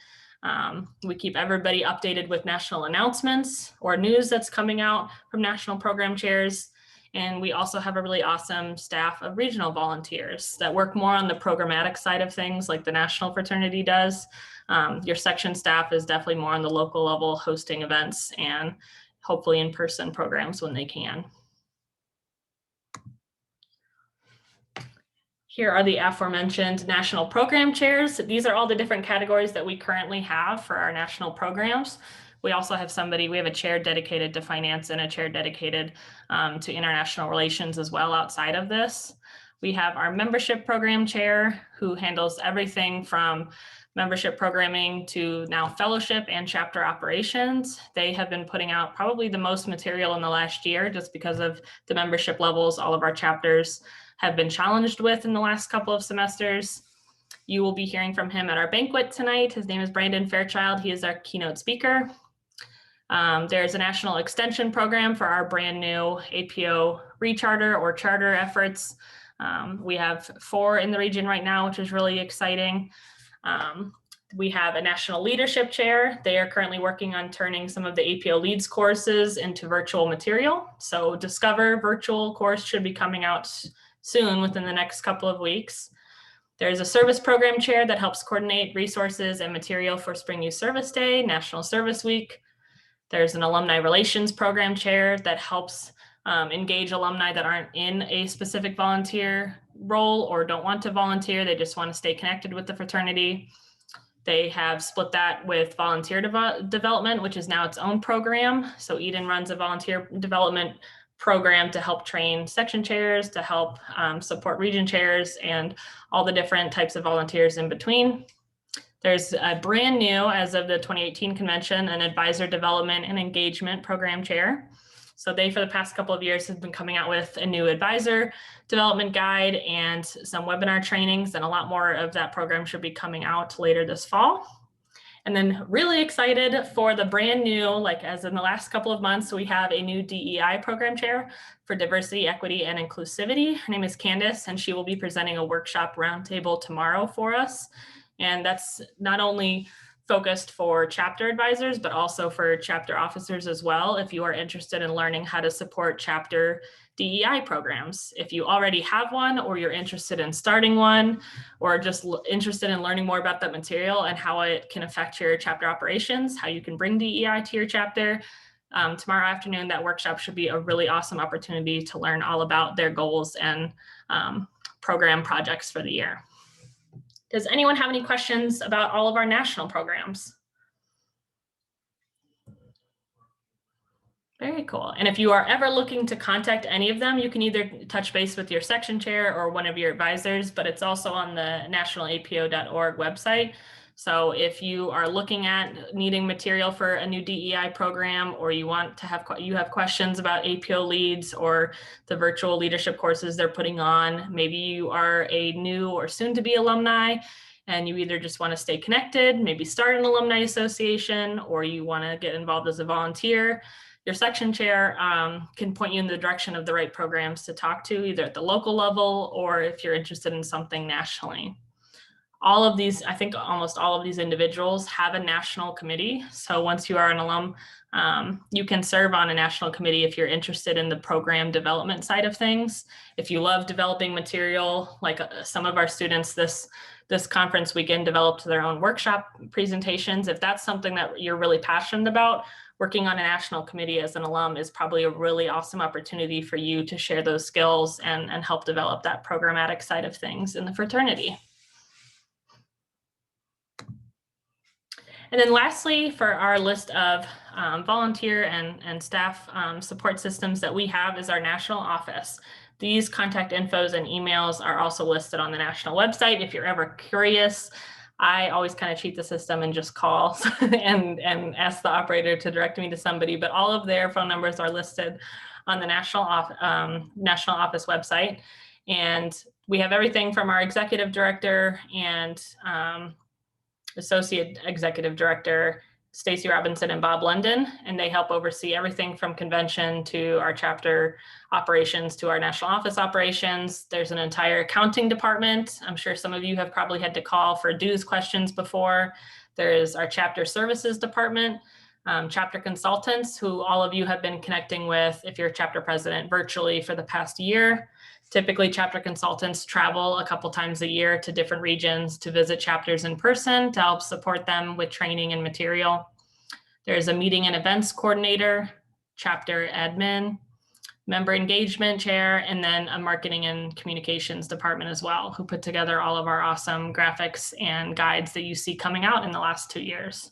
We keep everybody updated with national announcements or news that's coming out from national program chairs. And we also have a really awesome staff of regional volunteers that work more on the programmatic side of things like the national fraternity does. Your section staff is definitely more on the local level, hosting events and hopefully in-person programs when they can. Here are the aforementioned national program chairs. These are all the different categories that we currently have for our national programs. We also have we have a chair dedicated to finance and a chair dedicated to international relations as well outside of this. We have our membership program chair who handles everything from membership programming to now fellowship and chapter operations. They have been putting out probably the most material in the last year just because of the membership levels all of our chapters have been challenged with in the last couple of semesters. You will be hearing from him at our banquet tonight. His name is Brandon Fairchild. He is our keynote speaker. There's a national extension program for our brand new APO recharter or charter efforts. We have 4 in the region right now, which is really exciting. We have a national leadership chair. They are currently working on turning some of the APO leads courses into virtual material. So Discover virtual course should be coming out soon within the next couple of weeks. There's a service program chair that helps coordinate resources and material for Spring Youth Service Day, National Service Week. There's an alumni relations program chair that helps engage alumni that aren't in a specific volunteer role or don't want to volunteer. They just want to stay connected with the fraternity. They have split that with volunteer development, which is now its own program. So Eden runs a volunteer development program to help train section chairs, to help support region chairs and all the different types of volunteers in between. There's a brand new, as of the 2018 convention, an advisor development and engagement program chair. So they, for the past couple of years, have been coming out with a new advisor development guide and some webinar trainings, and a lot more of that program should be coming out later this fall. And then really excited for the brand new, like as in the last couple of months, we have a new DEI program chair for diversity, equity, and inclusivity. Her name is Candace, and she will be presenting a workshop roundtable tomorrow for us. And that's not only focused for chapter advisors, but also for chapter officers as well, if you are interested in learning how to support chapter DEI programs. If you already have one, or you're interested in starting one, or just interested in learning more about that material and how it can affect your chapter operations, how you can bring DEI to your chapter, tomorrow afternoon, that workshop should be a really awesome opportunity to learn all about their goals and program projects for the year. Does anyone have any questions about all of our national programs? Very cool. And if you are ever looking to contact any of them, you can either touch base with your section chair or one of your advisors, but it's also on the nationalapo.org website. So if you are looking at needing material for a new DEI program, or you want to have questions about APO leads or the virtual leadership courses they're putting on, maybe you are a new or soon to be alumni and you either just want to stay connected, maybe start an alumni association, or you want to get involved as a volunteer, your section chair can point you in the direction of the right programs to talk to, either at the local level or if you're interested in something nationally. All of these, I think almost all of these individuals have a national committee. So once you are an alum, you can serve on a national committee if you're interested in the program development side of things. If you love developing material, like some of our students this conference weekend developed their own workshop presentations. If that's something that you're really passionate about, working on a national committee as an alum is probably a really awesome opportunity for you to share those skills and help develop that programmatic side of things in the fraternity. And then lastly, for our list of volunteer and staff support systems that we have is our national office. These contact infos and emails are also listed on the national website. If you're ever curious, I always kind of cheat the system and just call and ask the operator to direct me to somebody, but all of their phone numbers are listed on the national office website. And we have everything from our executive director and associate executive director, Stacy Robinson and Bob London, and they help oversee everything from convention to our chapter operations to our national office operations. There's an entire accounting department. I'm sure some of you have probably had to call for dues questions before. There is our chapter services department, chapter consultants, who all of you have been connecting with if you're a chapter president virtually for the past year. Typically, chapter consultants travel a couple times a year to different regions to visit chapters in person to help support them with training and material. There's a meeting and events coordinator, chapter admin, member engagement chair, and then a marketing and communications department as well, who put together all of our awesome graphics and guides that you see coming out in the last 2 years.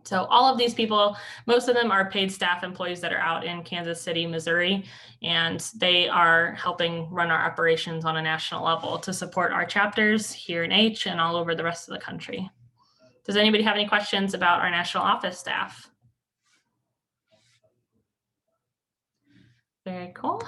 So all of these people, most of them are paid staff employees that are out in Kansas City, Missouri, and they are helping run our operations on a national level to support our chapters here in H and all over the rest of the country. Does anybody have any questions about our national office staff? Very cool.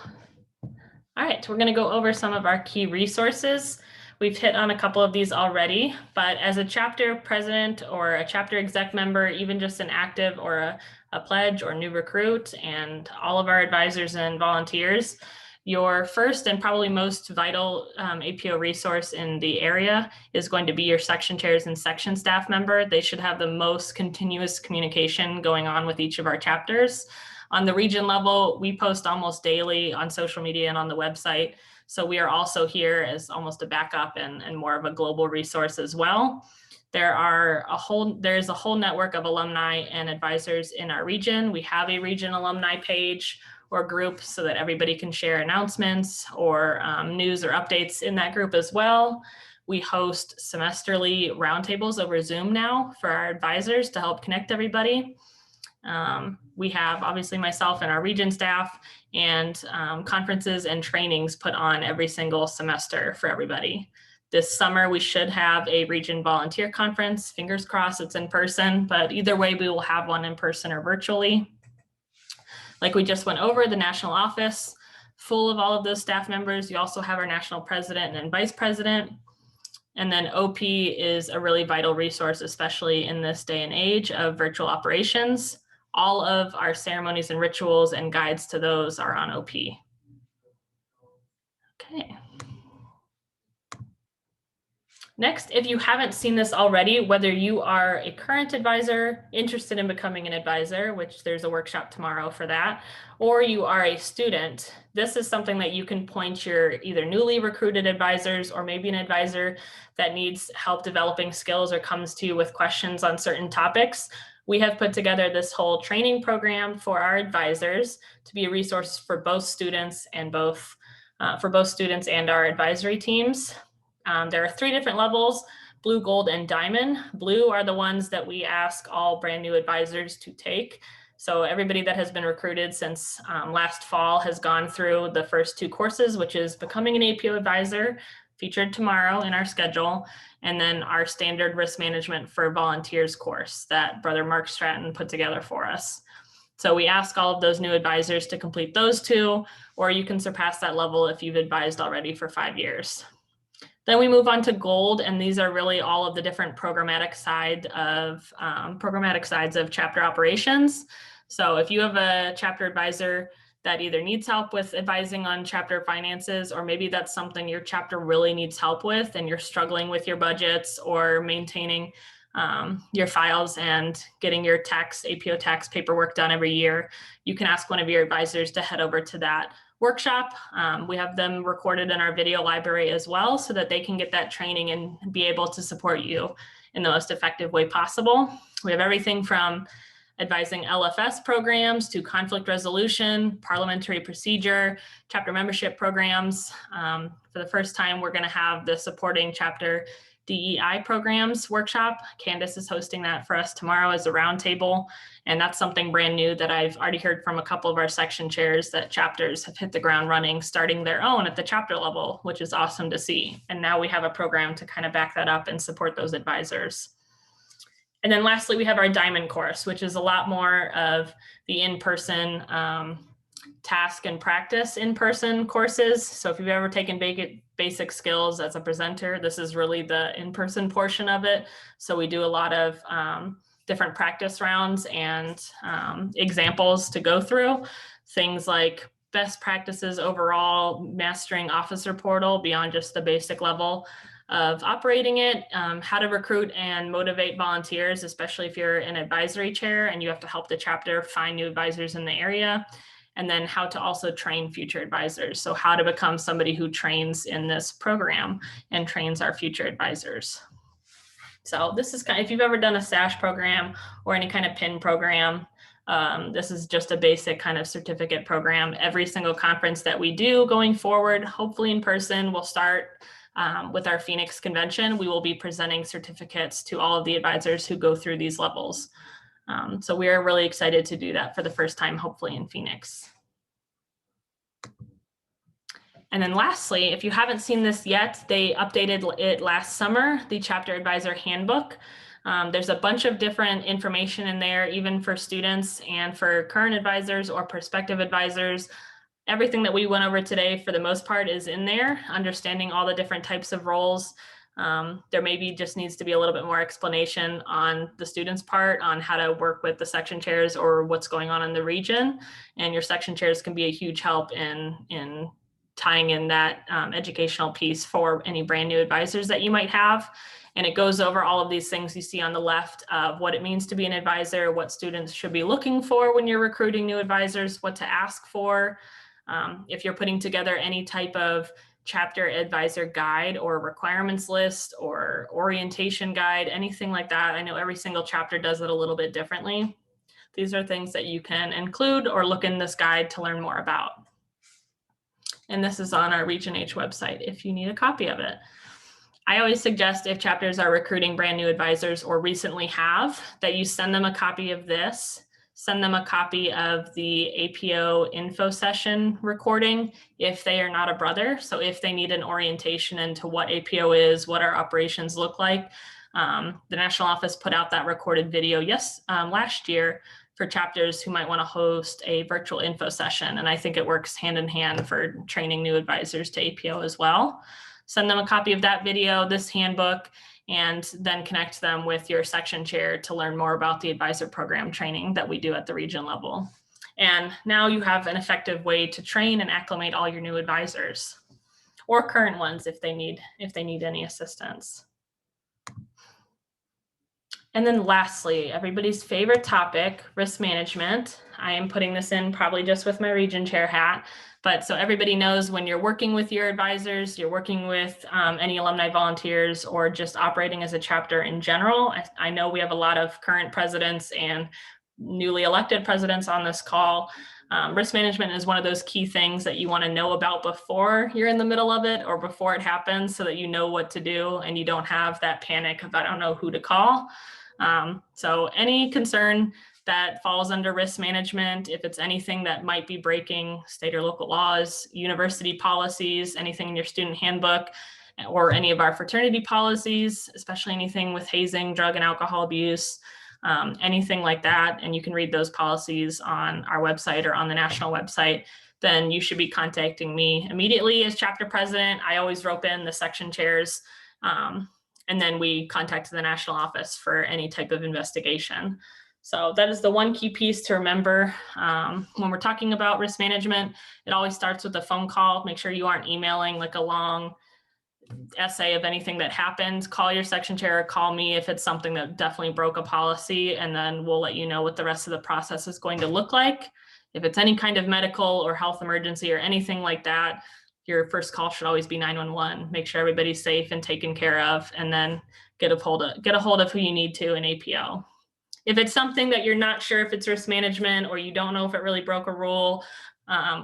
All right, we're going to go over some of our key resources. We've hit on a couple of these already, but as a chapter president or a chapter exec member, even just an active or a pledge or new recruit, and all of our advisors and volunteers, your first and probably most vital APO resource in the area is going to be your section chairs and section staff member. They should have the most continuous communication going on with each of our chapters. On the region level, we post almost daily on social media and on the website. So we are also here as almost a backup and more of a global resource as well. There's a whole network of alumni and advisors in our region. We have a region alumni page or group so that everybody can share announcements or news or updates in that group as well. We host semesterly roundtables over Zoom now for our advisors to help connect everybody. We have obviously myself and our region staff and conferences and trainings put on every single semester for everybody. This summer, we should have a region volunteer conference. Fingers crossed it's in person, but either way, we will have one in person or virtually. Like we just went over, the national office, full of all of those staff members. You also have our national president and vice president. And then OP is a really vital resource, especially in this day and age of virtual operations. All of our ceremonies and rituals and guides to those are on OP. Okay. Next, if you haven't seen this already, whether you are a current advisor interested in becoming an advisor, which there's a workshop tomorrow for that, or you are a student, this is something that you can point your either newly recruited advisors or maybe an advisor that needs help developing skills or comes to you with questions on certain topics. We have put together this whole training program for our advisors to be a resource for both students and our advisory teams. There are 3 different levels: blue, gold, and diamond. Blue are the ones that we ask all brand new advisors to take. So everybody that has been recruited since last fall has gone through the first 2 courses, which is becoming an APO advisor, featured tomorrow in our schedule, and then our standard risk management for volunteers course that Brother Mark Stratton put together for us. So we ask all of those new advisors to complete those 2, or you can surpass that level if you've advised already for 5 years. Then we move on to gold, and these are really all of the different programmatic sides of chapter operations. So if you have a chapter advisor that either needs help with advising on chapter finances, or maybe that's something your chapter really needs help with and you're struggling with your budgets or maintaining your files and getting your APO tax paperwork done every year, you can ask one of your advisors to head over to that workshop. We have them recorded in our video library as well, so that they can get that training and be able to support you in the most effective way possible. We have everything from advising LFS programs to conflict resolution, parliamentary procedure, chapter membership programs. For the first time, we're going to have the supporting chapter DEI programs workshop. Candace is hosting that for us tomorrow as a roundtable. And that's something brand new that I've already heard from a couple of our section chairs, that chapters have hit the ground running, starting their own at the chapter level, which is awesome to see. And now we have a program to kind of back that up and support those advisors. And then lastly, we have our diamond course, which is a lot more of the in-person task and practice in-person courses. So if you've ever taken basic skills as a presenter, this is really the in-person portion of it. So we do a lot of different practice rounds and examples to go through. Things like best practices overall, mastering officer portal beyond just the basic level of operating it, how to recruit and motivate volunteers, especially if you're an advisory chair and you have to help the chapter find new advisors in the area, and then how to also train future advisors. So how to become somebody who trains in this program and trains our future advisors. So this is kind of, if you've ever done a SASH program or any kind of PIN program, this is just a basic kind of certificate program. Every single conference that we do going forward, hopefully in person, we'll start with our Phoenix convention. We will be presenting certificates to all of the advisors who go through these levels. So we are really excited to do that for the first time, hopefully in Phoenix. And then lastly, if you haven't seen this yet, they updated it last summer, the Chapter Advisor Handbook. There's a bunch of different information in there, even for students and for current advisors or prospective advisors. Everything that we went over today, for the most part, is in there, understanding all the different types of roles. There maybe just needs to be a little bit more explanation on the students' part on how to work with the section chairs or what's going on in the region. And your section chairs can be a huge help in tying in that educational piece for any brand new advisors that you might have. And it goes over all of these things you see on the left of what it means to be an advisor, what students should be looking for when you're recruiting new advisors, what to ask for. If you're putting together any type of chapter advisor guide or requirements list or orientation guide, anything like that. I know every single chapter does it a little bit differently. These are things that you can include or look in this guide to learn more about. And this is on our Region H website if you need a copy of it. I always suggest, if chapters are recruiting brand new advisors or recently have, that you send them a copy of this. Send them a copy of the APO info session recording if they are not a brother. So if they need an orientation into what APO is, what our operations look like. The national office put out that recorded video last year for chapters who might want to host a virtual info session. And I think it works hand in hand for training new advisors to APO as well. Send them a copy of that video, this handbook, and then connect them with your section chair to learn more about the advisor program training that we do at the region level. And now you have an effective way to train and acclimate all your new advisors, or current ones if they need any assistance. And then lastly, everybody's favorite topic, risk management. I am putting this in probably just with my region chair hat, but so everybody knows when you're working with your advisors, you're working with any alumni volunteers or just operating as a chapter in general. I know we have a lot of current presidents and newly elected presidents on this call. Risk management is one of those key things that you want to know about before you're in the middle of it or before it happens, so that you know what to do and you don't have that panic of I don't know who to call. So any concern that falls under risk management, if it's anything that might be breaking state or local laws, university policies, anything in your student handbook, or any of our fraternity policies, especially anything with hazing, drug and alcohol abuse, anything like that, and you can read those policies on our website or on the national website, then you should be contacting me immediately as chapter president. I always rope in the section chairs, and then we contact the national office for any type of investigation. So that is the one key piece to remember when we're talking about risk management. It always starts with a phone call. Make sure you aren't emailing like a long essay of anything that happens. Call your section chair, call me if it's something that definitely broke a policy, and then we'll let you know what the rest of the process is going to look like. If it's any kind of medical or health emergency or anything like that, your first call should always be 911. Make sure everybody's safe and taken care of, and then get a hold of who you need to in APO. If it's something that you're not sure if it's risk management, or you don't know if it really broke a rule,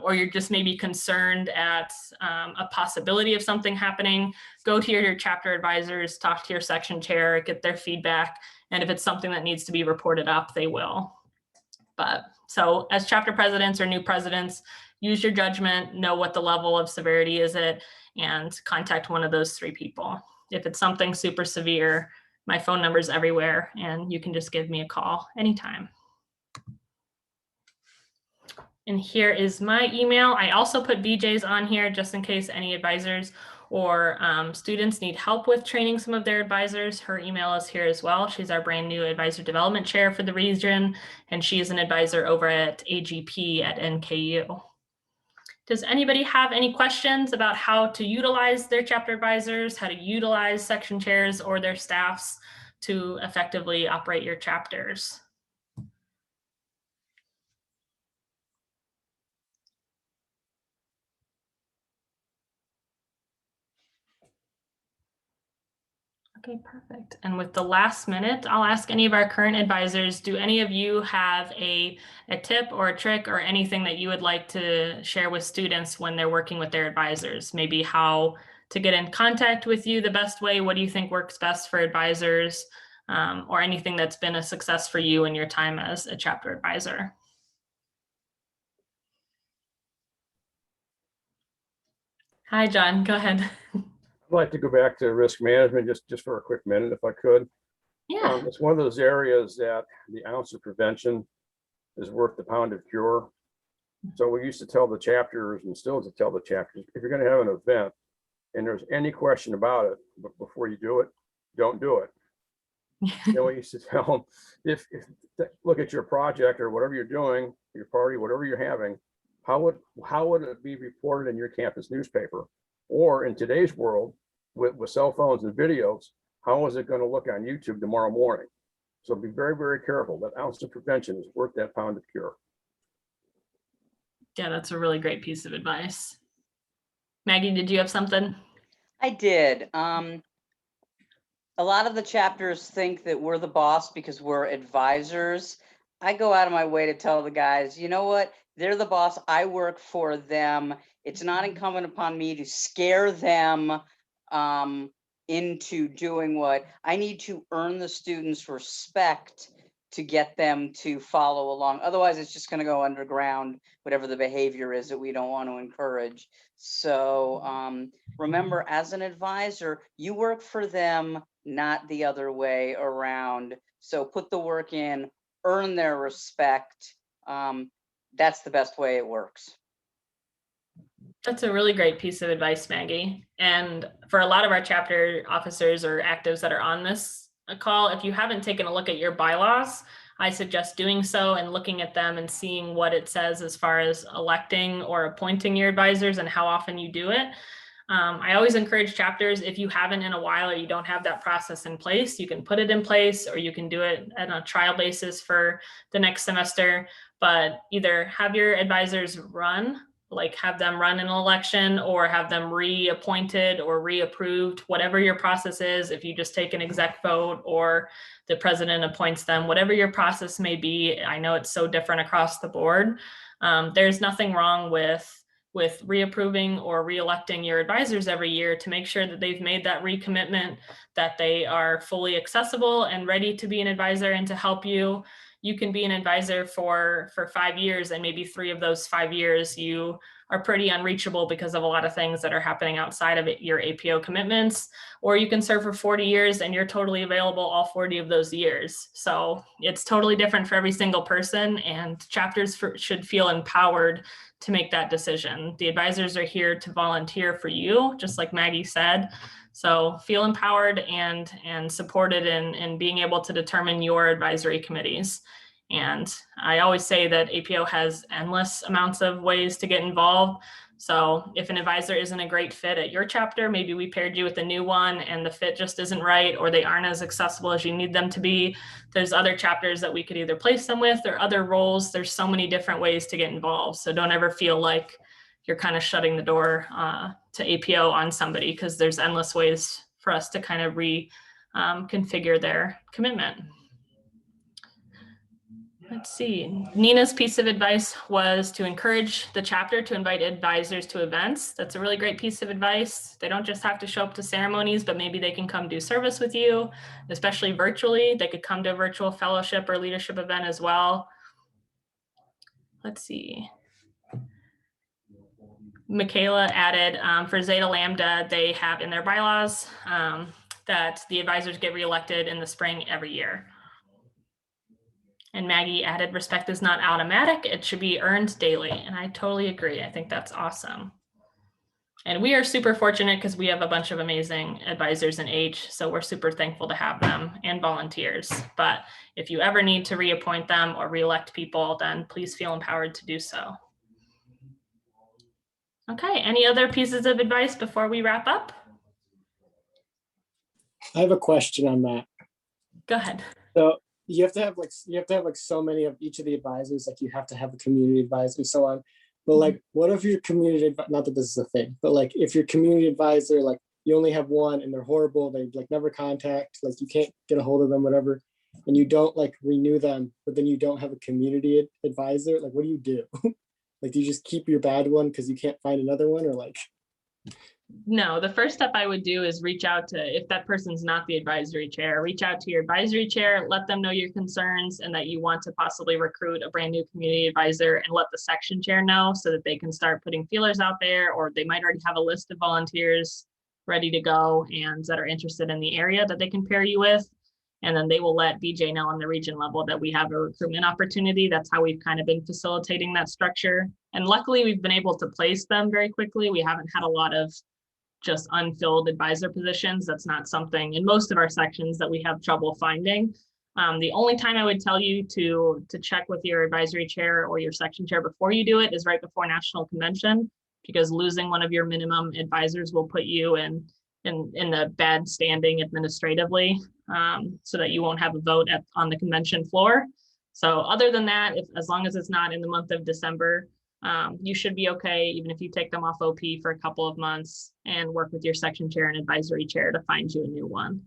or you're just maybe concerned at a possibility of something happening, go to your chapter advisors, talk to your section chair, get their feedback. And if it's something that needs to be reported up, they will. But so as chapter presidents or new presidents, use your judgment, know what the level of severity is it, and contact one of those three people. If it's something super severe, my phone number is everywhere, and you can just give me a call anytime. And here is my email. I also put BJ's on here just in case any advisors or students need help with training some of their advisors. Her email is here as well. She's our brand new advisor development chair for the region, and she is an advisor over at AGP at NKU. Does anybody have any questions about how to utilize their chapter advisors, how to utilize section chairs or their staffs to effectively operate your chapters? Okay, perfect. And with the last minute, I'll ask any of our current advisors, do any of you have a tip or a trick or anything that you would like to share with students when they're working with their advisors? Maybe how to get in contact with you the best way? What do you think works best for advisors? Or anything that's been a success for you in your time as a chapter advisor? Hi, John, go ahead. I'd like to go back to risk management just for a quick minute, if I could. Yeah. It's one of those areas that the ounce of prevention is worth the pound of cure. So we used to tell the chapters, and still to tell the chapters, if you're going to have an event and there's any question about it, but before you do it, don't do it. Then we used to tell them, if look at your project or whatever you're doing, your party, whatever you're having, how would it be reported in your campus newspaper? Or in today's world, with cell phones and videos, how is it going to look on YouTube tomorrow morning? So be very, very careful. That ounce of prevention is worth that pound of cure. Yeah, that's a really great piece of advice. Maggie, did you have something? I did. A lot of the chapters think that we're the boss because we're advisors. I go out of my way to tell the guys, you know what? They're the boss. I work for them. It's not incumbent upon me to scare them into doing what I need to earn the students' respect to get them to follow along. Otherwise, it's just going to go underground, whatever the behavior is that we don't want to encourage. So remember, as an advisor, you work for them, not the other way around. So put the work in, earn their respect. That's the best way it works. That's a really great piece of advice, Maggie. And for a lot of our chapter officers or actives that are on this call, if you haven't taken a look at your bylaws, I suggest doing so and looking at them and seeing what it says as far as electing or appointing your advisors and how often you do it. I always encourage chapters, if you haven't in a while or you don't have that process in place, you can put it in place, or you can do it on a trial basis for the next semester. But either have your advisors run, like have them run an election, or have them reappointed or reapproved, whatever your process is. If you just take an exec vote or the president appoints them, whatever your process may be, I know it's so different across the board. There's nothing wrong with reapproving or reelecting your advisors every year to make sure that they've made that recommitment, that they are fully accessible and ready to be an advisor and to help you. you can be an advisor for 5 years, and maybe 3 of those 5 years you are pretty unreachable because of a lot of things that are happening outside of your APO commitments, or you can serve for 40 years and you're totally available all 40 of those years. So it's totally different for every single person, and chapters should feel empowered to make that decision. The advisors are here to volunteer for you, just like Maggie said. So feel empowered and supported in being able to determine your advisory committees. And I always say that APO has endless amounts of ways to get involved. So if an advisor isn't a great fit at your chapter, maybe we paired you with a new one and the fit just isn't right, or they aren't as accessible as you need them to be. There's other chapters that we could either place them with, or other roles. There's so many different ways to get involved. So don't ever feel like you're kind of shutting the door to APO on somebody, because there's endless ways for us to kind of reconfigure their commitment. Let's see. Nina's piece of advice was to encourage the chapter to invite advisors to events. That's a really great piece of advice. They don't just have to show up to ceremonies, but maybe they can come do service with you, especially virtually. They could come to a virtual fellowship or leadership event as well. Let's see. Michaela added for Zeta Lambda, they have in their bylaws that the advisors get reelected in the spring every year. And Maggie added, respect is not automatic. It should be earned daily. And I totally agree. I think that's awesome. And we are super fortunate because we have a bunch of amazing advisors in H. So we're super thankful to have them, and volunteers. But if you ever need to reappoint them or reelect people, then please feel empowered to do so. Okay, any other pieces of advice before we wrap up? I have a question on that. Go ahead. So you have to have so many of each of the advisors, like you have to have a community advisor and so on. But like, what if your community, not that this is a thing, but like if your community advisor, like you only have one and they're horrible, they like never contact, like you can't get a hold of them, whatever, and you don't like renew them, but then you don't have a community advisor, like what do you do? Like, do you just keep your bad one because you can't find another one, or like? No, the first step I would do is reach out to, if that person's not the advisory chair, reach out to your advisory chair, let them know your concerns and that you want to possibly recruit a brand new community advisor, and let the section chair know so that they can start putting feelers out there, or they might already have a list of volunteers ready to go and that are interested in the area that they can pair you with. And then they will let BJ know on the region level that we have a recruitment opportunity. That's how we've kind of been facilitating that structure. And luckily we've been able to place them very quickly. We haven't had a lot of just unfilled advisor positions. That's not something in most of our sections that we have trouble finding. The only time I would tell you to check with your advisory chair or your section chair before you do it is right before National Convention, because losing one of your minimum advisors will put you in the bad standing administratively, so that you won't have a vote on the convention floor. So other than that, as long as it's not in the month of December, you should be okay, even if you take them off OP for a couple of months and work with your section chair and advisory chair to find you a new one.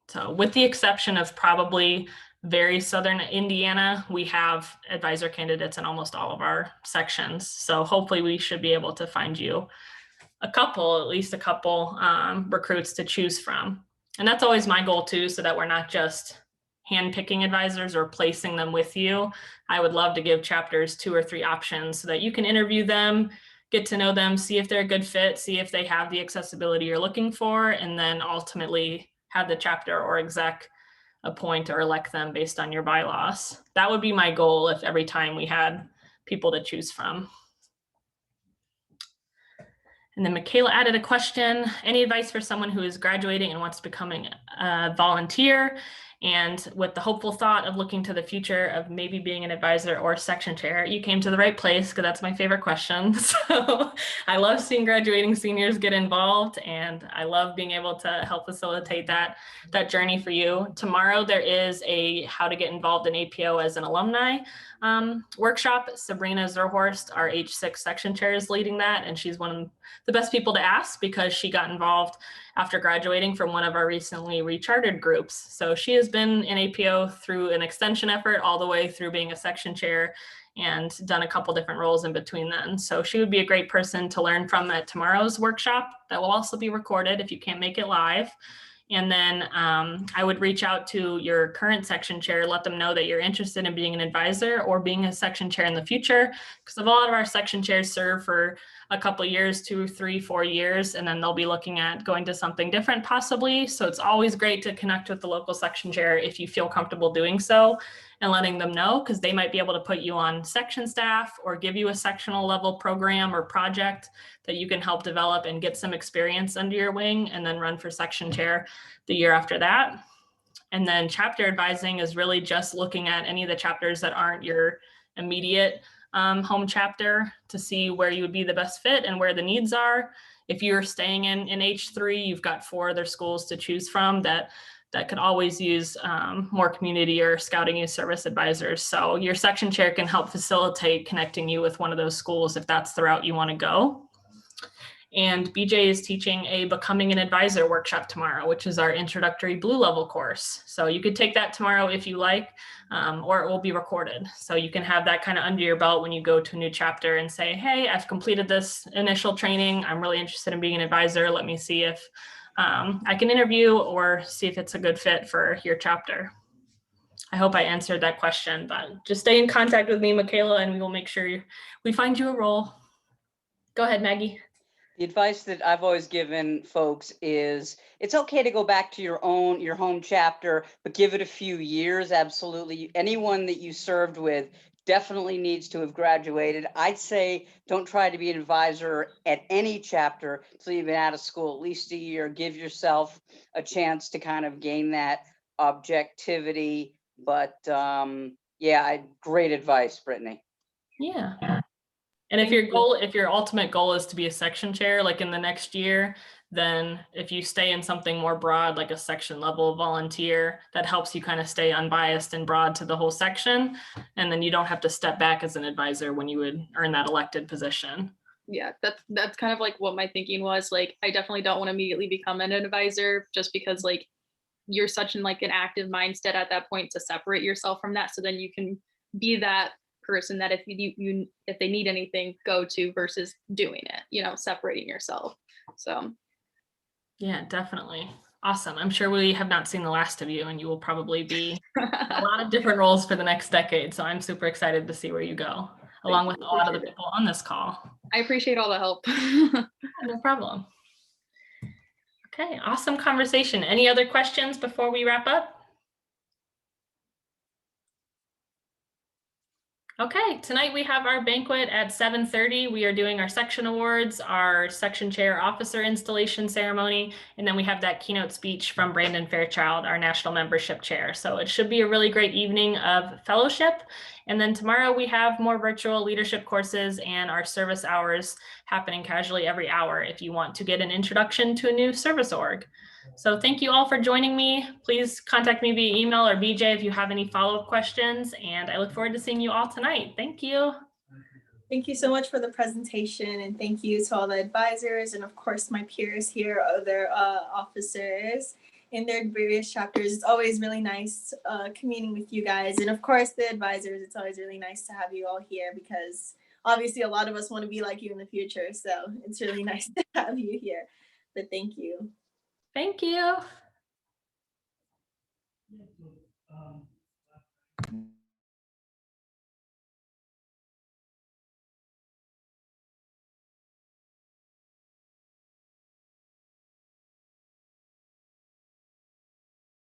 So with the exception of probably very southern Indiana, we have advisor candidates in almost all of our sections. So hopefully we should be able to find you at least a couple recruits to choose from. And that's always my goal too, so that we're not just handpicking advisors or placing them with you. I would love to give chapters 2 or 3 options so that you can interview them, get to know them, see if they're a good fit, see if they have the accessibility you're looking for, and then ultimately have the chapter or exec appoint or elect them based on your bylaws. That would be my goal if every time we had people to choose from. And then Michaela added a question, any advice for someone who is graduating and wants to becoming a volunteer, and with the hopeful thought of looking to the future of maybe being an advisor or section chair? You came to the right place, because that's my favorite question. So I love seeing graduating seniors get involved, and I love being able to help facilitate that journey for you. Tomorrow there is a how to get involved in APO as an alumni workshop. Sabrina Zerhorst, our H6 section chair, is leading that, and she's one of the best people to ask because she got involved after graduating from one of our recently rechartered groups. So she has been in APO through an extension effort all the way through being a section chair and done a couple different roles in between then. So she would be a great person to learn from at tomorrow's workshop that will also be recorded if you can't make it live. And then I would reach out to your current section chair, let them know that you're interested in being an advisor or being a section chair in the future, because a lot of our section chairs serve for a couple of years, 2, 3, 4 years, and then they'll be looking at going to something different possibly. So it's always great to connect with the local section chair if you feel comfortable doing so, and letting them know, because they might be able to put you on section staff or give you a sectional level program or project that you can help develop and get some experience under your wing, and then run for section chair the year after that. And then chapter advising is really just looking at any of the chapters that aren't your immediate home chapter to see where you would be the best fit and where the needs are. If you're staying in H3, you've got 4 other schools to choose from that could always use more community or scouting youth service advisors. So your section chair can help facilitate connecting you with one of those schools if that's the route you want to go. And BJ is teaching a Becoming an Advisor workshop tomorrow, which is our introductory blue level course. So you could take that tomorrow if you like, or it will be recorded. So you can have that kind of under your belt when you go to a new chapter and say, hey, I've completed this initial training. I'm really interested in being an advisor. Let me see if I can interview or see if it's a good fit for your chapter. I hope I answered that question, but just stay in contact with me, Michaela, and we will make sure we find you a role. Go ahead, Maggie. The advice that I've always given folks is it's okay to go back to your home chapter, but give it a few years. Absolutely. Anyone that you served with definitely needs to have graduated. I'd say don't try to be an advisor at any chapter until you've been out of school at least a year. Give yourself a chance to kind of gain that objectivity. But yeah, great advice, Brittany. Yeah. And if your ultimate goal is to be a section chair, like in the next year, then if you stay in something more broad, like a section level volunteer, that helps you kind of stay unbiased and broad to the whole section. And then you don't have to step back as an advisor when you would earn that elected position. Yeah, that's kind of like what my thinking was. Like, I definitely don't want to immediately become an advisor just because like you're such in like an active mindset at that point to separate yourself from that. So then you can be that person that if if they need anything, go to, versus doing it, separating yourself. So yeah, definitely. Awesome. I'm sure we have not seen the last of you, and you will probably be a lot of different roles for the next decade. So I'm super excited to see where you go, along with a lot of the people on this call. I appreciate all the help. No problem. Okay, awesome conversation. Any other questions before we wrap up? Okay, tonight we have our banquet at 7:30. We are doing our section awards, our section chair officer installation ceremony, and then we have that keynote speech from Brandon Fairchild, our national membership chair. So it should be a really great evening of fellowship. And then tomorrow we have more virtual leadership courses and our service hours happening casually every hour if you want to get an introduction to a new service org. So thank you all for joining me. Please contact me via email or BJ if you have any follow-up questions, and I look forward to seeing you all tonight. Thank you. Thank you so much for the presentation, and thank you to all the advisors and of course my peers here, other officers in their various chapters. It's always really nice communing with you guys, and of course the advisors. It's always really nice to have you all here because obviously a lot of us want to be like you in the future, so it's really nice to have you here. But thank you. Thank you.